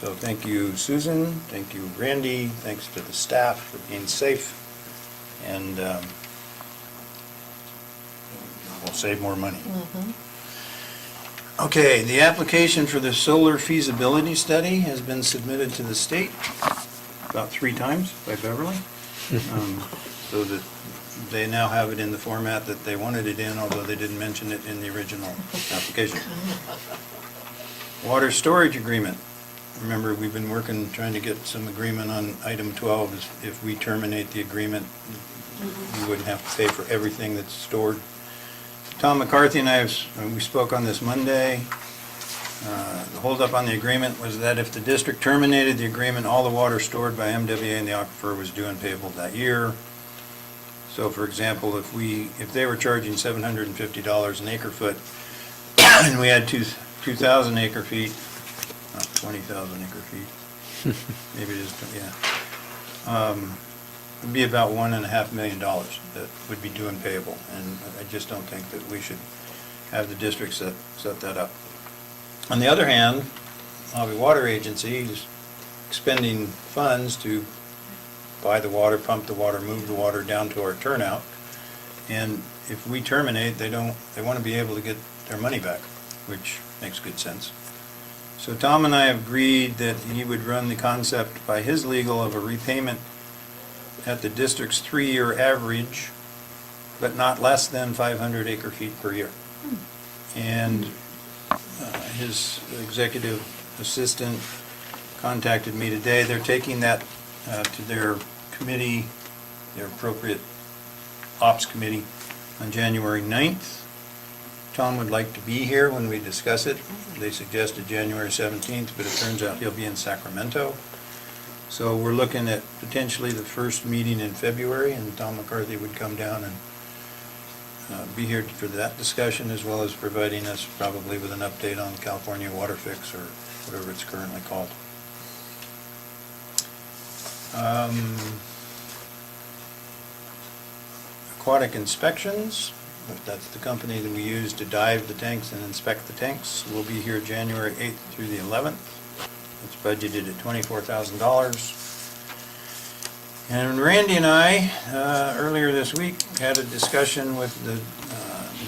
So thank you, Susan, thank you, Randy, thanks to the staff for being safe, and we'll save more money. Okay, the application for the solar feasibility study has been submitted to the state about 3 times by Beverly, so that they now have it in the format that they wanted it in, although they didn't mention it in the original application. Water storage agreement. Remember, we've been working, trying to get some agreement on item 12. If we terminate the agreement, we wouldn't have to pay for everything that's stored. Tom McCarthy and I, we spoke on this Monday. The holdup on the agreement was that if the district terminated the agreement, all the water stored by MWA in the aquifer was due and payable that year. So for example, if they were charging $750 an acre foot, and we had 2,000 acre feet, not 20,000 acre feet, maybe it is, yeah. It'd be about $1.5 million that would be due and payable, and I just don't think that we should have the district set that up. On the other hand, Mojave Water Agency is expending funds to buy the water, pump the water, move the water down to our turnout, and if we terminate, they want to be able to get their money back, which makes good sense. So Tom and I have agreed that he would run the concept by his legal of a repayment at the district's 3-year average, but not less than 500 acre feet per year. And his executive assistant contacted me today. They're taking that to their committee, their appropriate ops committee, on January 9th. Tom would like to be here when we discuss it. They suggested January 17th, but it turns out he'll be in Sacramento. So we're looking at potentially the first meeting in February, and Tom McCarthy would come down and be here for that discussion, as well as providing us probably with an update on California Water Fix, or whatever it's currently called. Aquatic inspections. That's the company that we use to dive the tanks and inspect the tanks. We'll be here January 8th through the 11th. It's budgeted at $24,000. And Randy and I, earlier this week, had a discussion with the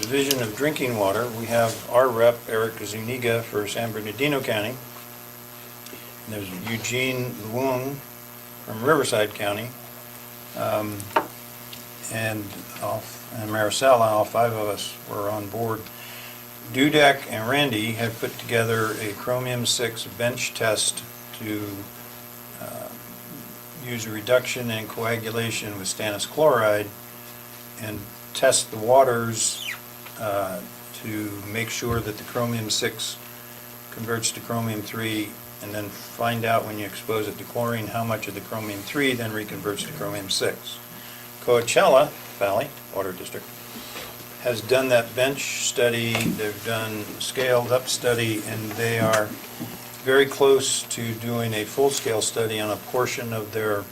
Division of Drinking Water. We have our rep, Eric Zuniga, for San Bernardino County. And there's Eugene Luong from Riverside County. And Maricela, all 5 of us were on board. Dudek and Randy have put together a chromium-6 bench test to use a reduction in coagulation with stannous chloride and test the waters to make sure that the chromium-6 converts to chromium-3, and then find out when you expose it to chlorine how much of the chromium-3 then reconverts to chromium-6. Coachella Valley Water District has done that bench study, they've done scaled-up study, and they are very close to doing a full-scale study on a portion of their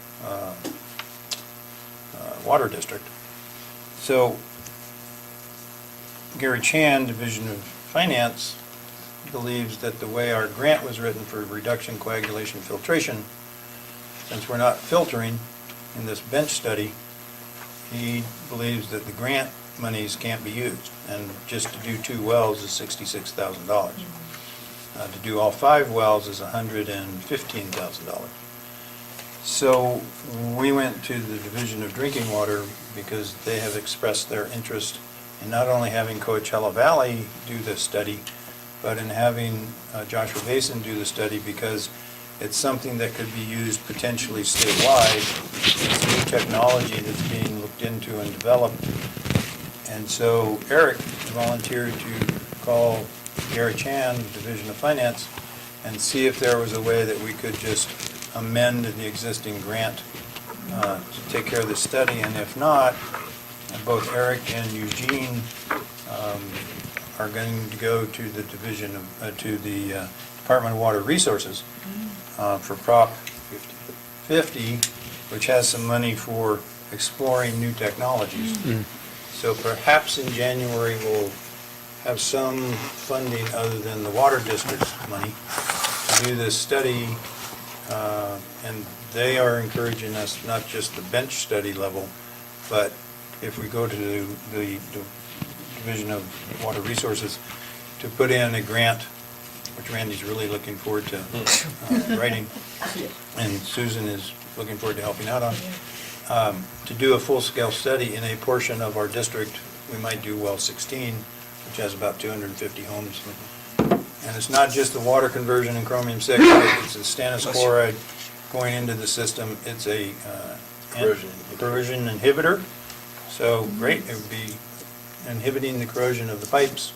water district. So Gary Chan, Division of Finance, believes that the way our grant was written for reduction, coagulation, filtration, since we're not filtering in this bench study, he believes that the grant monies can't be used, and just to do 2 wells is $66,000. To do all 5 wells is $115,000. So we went to the Division of Drinking Water because they have expressed their interest in not only having Coachella Valley do this study, but in having Joshua Basin do the study, because it's something that could be used potentially statewide. It's new technology that's being looked into and developed. And so Eric volunteered to call Gary Chan, Division of Finance, and see if there was a way that we could just amend the existing grant to take care of the study. And if not, both Eric and Eugene are going to go to the Division of, to the Department of Water Resources for Prop 50, which has some money for exploring new technologies. So perhaps in January, we'll have some funding other than the water district's money to do this study. And they are encouraging us, not just the bench study level, but if we go to the Division of Water Resources, to put in a grant, which Randy's really looking forward to writing, and Susan is looking forward to helping out on, to do a full-scale study in a portion of our district. We might do well 16, which has about 250 homes. And it's not just the water conversion in chromium-6, it's a stannous chloride going into the system. It's a corrosion inhibitor. So great, it would be inhibiting the corrosion of the pipes,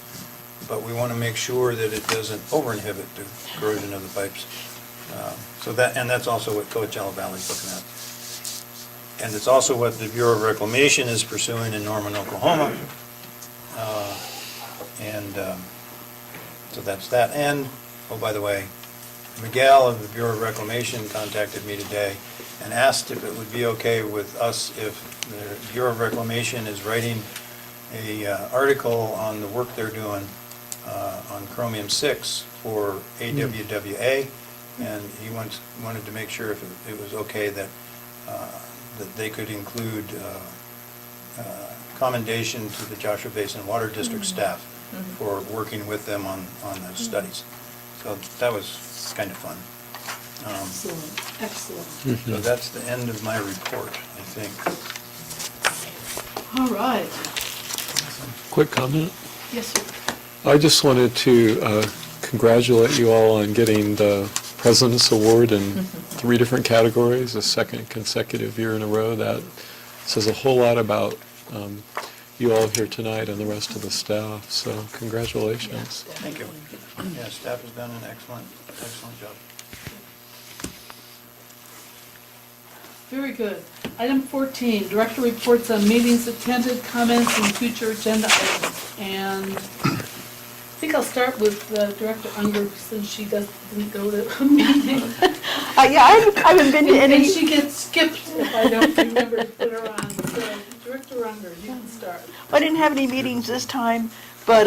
but we want to make sure that it doesn't over-inhibit the corrosion of the pipes. So that, and that's also what Coachella Valley's looking at. And it's also what the Bureau of Reclamation is pursuing in Norman, Oklahoma. So that's that. And, oh, by the way, Miguel of the Bureau of Reclamation contacted me today and asked if it would be okay with us if the Bureau of Reclamation is writing a article on the work they're doing on chromium-6 for AWWA, and he wanted to make sure if it was okay that that they could include commendation to the Joshua Basin Water District staff for working with them on those studies. So that was kind of fun. Excellent, excellent. So that's the end of my report, I think. All right. Quick comment. Yes, sir. I just wanted to congratulate you all on getting the President's Award in 3 different categories, the 2nd consecutive year in a row. That says a whole lot about you all here tonight and the rest of the staff, so congratulations. Thank you. Yeah, staff has done an excellent job. Very good. Item 14, Director reports on meetings attended, comments, and future agenda items. And I think I'll start with Director Unger, since she didn't go to a meeting. Yeah, I haven't been to And any. she gets skipped if I don't remember to put her on. So, Director Unger, you can start. I didn't have any meetings this time, but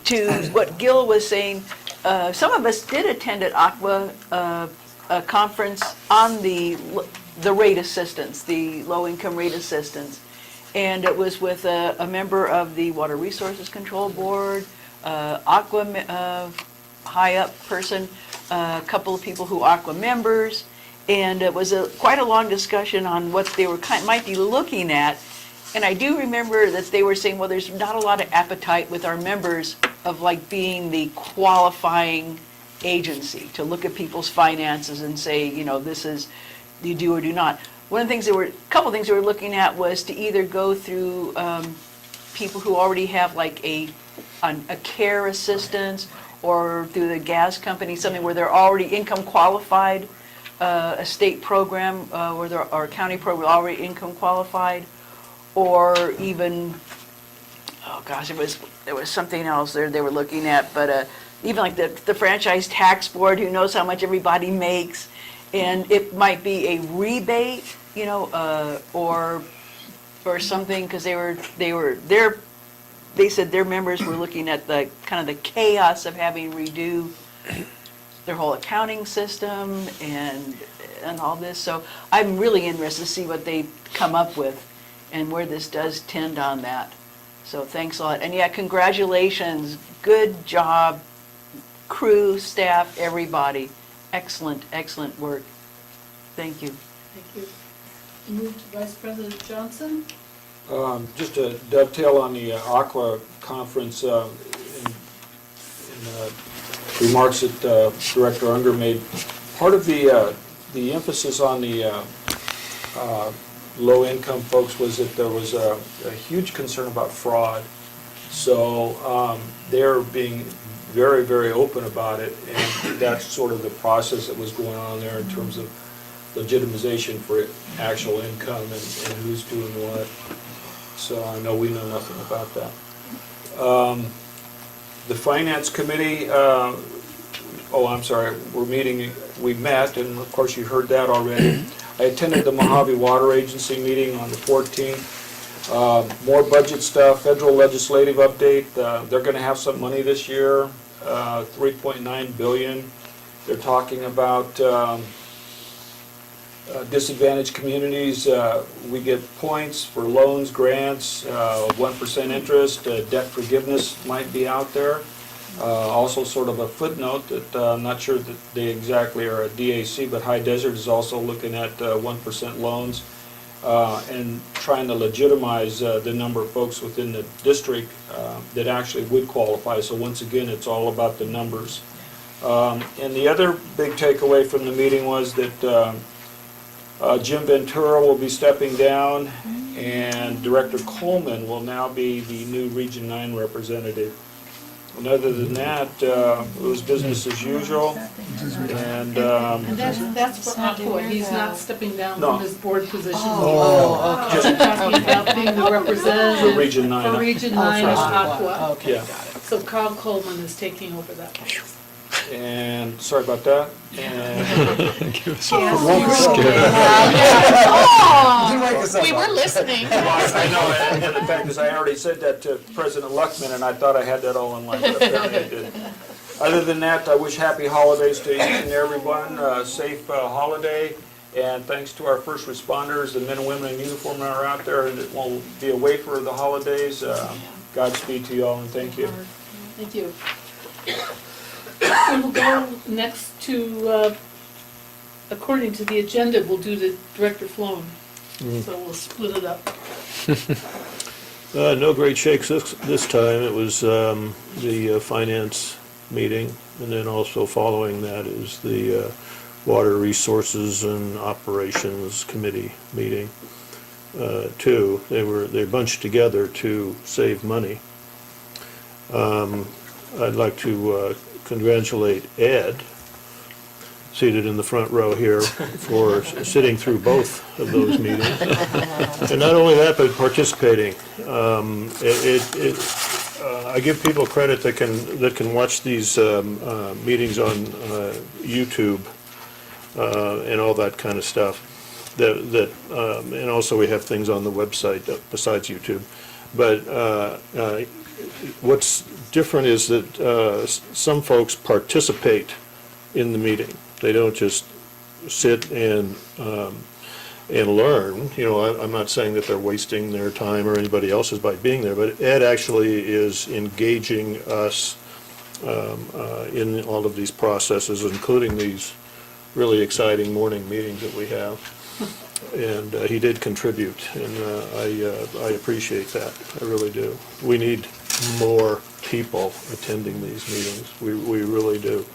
to what Gil was saying, some of us did attend at Aqua a conference on the rate assistance, the low-income rate assistance. And it was with a member of the Water Resources Control Board, Aqua high-up person, a couple of people who are Aqua members, and it was quite a long discussion on what they were might be looking at. And I do remember that they were saying, well, there's not a lot of appetite with our members of like being the qualifying agency to look at people's finances and say, you know, this is, you do or do not. One of the things a couple of things they were looking at was to either go through people who already have like a care assistance, or through the gas company, something where they're already income qualified, a state program or a county program already income qualified, or even gosh, there was something else they were looking at, but even like the franchise tax board, who knows how much everybody makes, and it might be a rebate, or something, because they said their members were looking at the kind of the chaos of having redo their whole accounting system and all this. So I'm really interested to see what they come up with and where this does tend on that. So thanks a lot. And yeah, congratulations. Good job, crew, staff, everybody. Excellent, excellent work. Thank you. Thank you. Move to Vice President Johnson. Just to dovetail on the Aqua Conference, in remarks that Director Unger made, part of the emphasis on the low-income folks was that there was a huge concern about fraud. So they're being very, very open about it, and that's sort of the process that was going on there in terms of legitimization for actual income and who's doing what. So I know we know nothing about that. The Finance Committee, we met, and of course you heard that already. I attended the Mojave Water Agency meeting on the 14th. More budget stuff, federal legislative update. They're going to have some money this year, $3.9 billion. They're talking about disadvantaged communities. We get points for loans, grants, 1% interest, debt forgiveness might be out there. Also sort of a footnote that I'm not sure that they exactly are a DAC, but High Desert is also looking at 1% loans and trying to legitimize the number of folks within the district that actually would qualify. So once again, it's all about the numbers. And the other big takeaway from the meeting was that Jim Ventura will be stepping down, and Director Coleman will now be the new Region 9 representative. And other than that, it was business as usual. And that's for Aqua. He's not stepping down No. from his board position. Oh, Just talking about being the representative For Region 9. for Region 9 of Aqua. Okay, Yeah. got it. So Carl Coleman is taking over that. And sorry about that. And Give us Yes. a Oh, we were listening. I know, and the fact is, I already said that to President Luckman, and I thought I had that all in line, but apparently I didn't. Other than that, I wish happy holidays to each and everyone, safe holiday, and thanks to our first responders, the men and women in uniform that are out there that will be away for the holidays. Godspeed to you all, and thank you. Thank you. And we'll go next to, according to the agenda, we'll do the Director Flown. So we'll split it up. No great shakes this time. It was the finance meeting, and then also following that is the Water Resources and Operations Committee meeting, too. They bunched together to save money. I'd like to congratulate Ed, seated in the front row here, for sitting through both of those meetings. And not only that, but participating. I give people credit that can watch these meetings on YouTube and all that kind of stuff. And also we have things on the website besides YouTube. But what's different is that some folks participate in the meeting. They don't just sit and learn. You know, I'm not saying that they're wasting their time or anybody else's by being there, but Ed actually is engaging us in all of these processes, including these really exciting morning meetings that we have. And he did contribute, and I appreciate that. I really do. We need more people attending these meetings. We really do.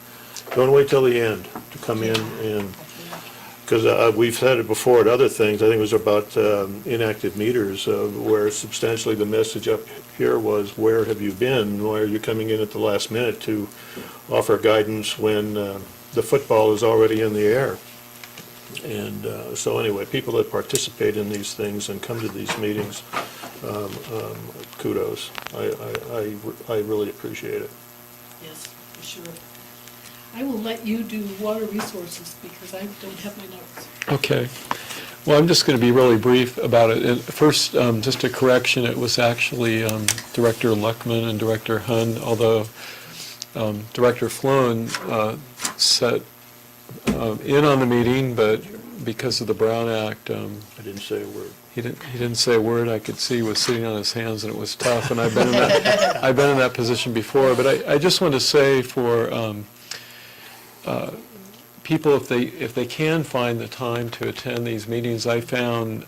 Don't wait till the end to come in and, because we've said it before at other things, I think it was about inactive meters, where substantially the message up here was, where have you been? Why are you coming in at the last minute to offer guidance when the football is already in the air? And so anyway, people that participate in these things and come to these meetings kudos. I really appreciate it. Yes, for sure. I will let you do water resources because I don't have my notes. Okay. Well, I'm just going to be really brief about it. First, just a correction, it was actually Director Luckman and Director Hund, although Director Flown sat in on the meeting, but because of the Brown Act, I didn't say a word. he didn't say a word. I could see he was sitting on his hands, and it was tough, and I've been in that position before. But I just want to say for people, if they can find the time to attend these meetings, I found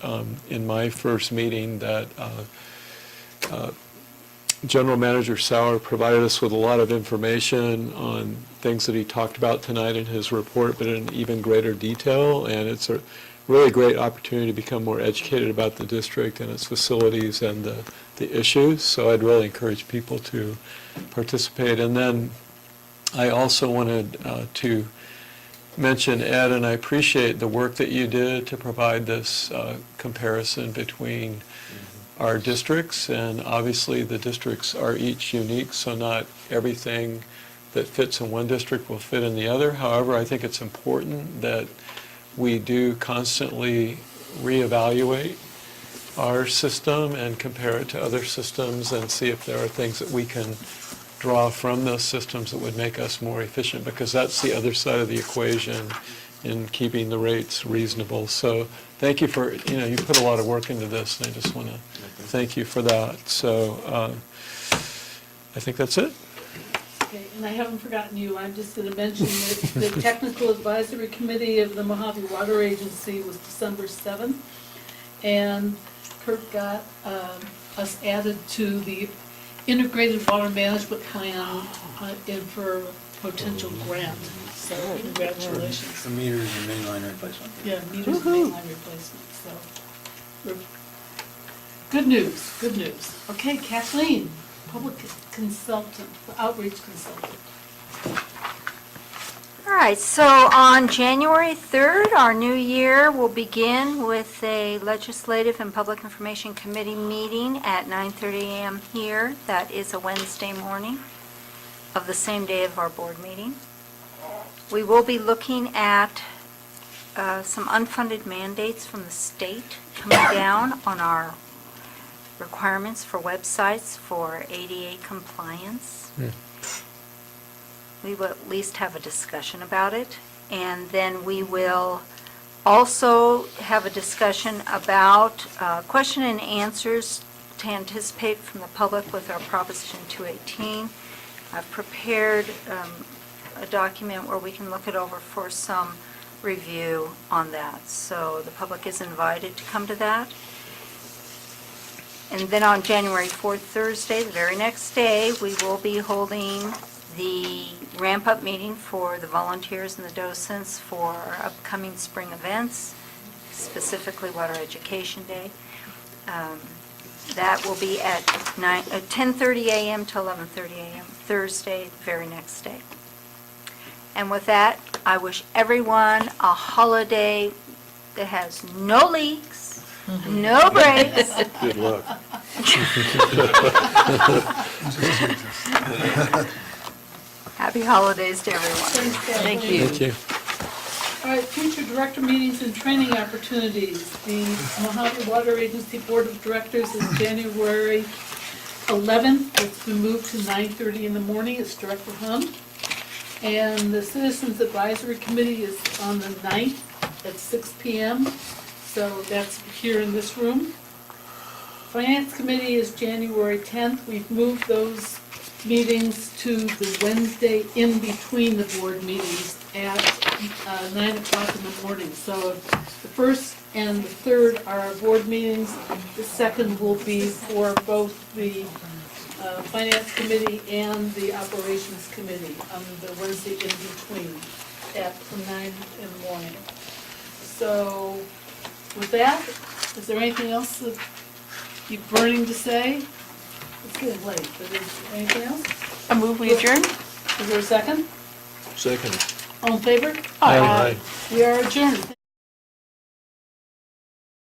in my first meeting that General Manager Sauer provided us with a lot of information on things that he talked about tonight in his report, but in even greater detail, and it's a really great opportunity to become more educated about the district and its facilities and the issues, so I'd really encourage people to participate. And then I also wanted to mention, Ed, and I appreciate the work that you did to provide this comparison between our districts, and obviously the districts are each unique, so not everything that fits in one district will fit in the other. However, I think it's important that we do constantly reevaluate our system and compare it to other systems and see if there are things that we can draw from those systems that would make us more efficient, because that's the other side of the equation in keeping the rates reasonable. So thank you for, you put a lot of work into this, and I just want to thank you for that. So I think that's it. Okay, and I haven't forgotten you. I'm just going to mention that the Technical Advisory Committee of the Mojave Water Agency was December 7th, and Kurt got us added to the Integrated Water Management Plan for potential grant. So congratulations. For meters and mainline replacement. Yeah, meters and mainline replacement, so. Good news, good news. Okay, Kathleen, public consultant, outreach consultant. All right, so on January 3rd, our new year will begin with a Legislative and Public Information Committee meeting at 9:30 a.m. here. That is a Wednesday morning of the same day of our board meeting. We will be looking at some unfunded mandates from the state coming down on our requirements for websites for ADA compliance. We will at least have a discussion about it. And then we will also have a discussion about question and answers to anticipate from the public with our Proposition 218. I've prepared a document where we can look it over for some review on that. So the public is invited to come to that. And then on January 4th, Thursday, the very next day, we will be holding the ramp-up meeting for the volunteers and the docents for our upcoming spring events, specifically Water Education Day. That will be at 10:30 a.m. to 11:30 a.m. Thursday, the very next day. And with that, I wish everyone a holiday that has no leaks, no breaks. Good luck. Happy holidays to everyone. Thank you. Thank you. All right, future director meetings and training opportunities. The Mojave Water Agency Board of Directors is January 11th. It's been moved to 9:30 in the morning. It's Director Hum. And the Citizens Advisory Committee is on the 9th at 6 p.m. So that's here in this room. Finance Committee is January 10th. We've moved those meetings to the Wednesday in between the board meetings at 9 o'clock in the morning. So the first and the third are our board meetings. The second will be for both the Finance Committee and the Operations Committee on the Wednesday in between at 9 in the morning. So with that, is there anything else that you're burning to say? It's getting late, but is there anything else? A move we adjourn? Is there a second? Second. All in favor? Aye. We are adjourned.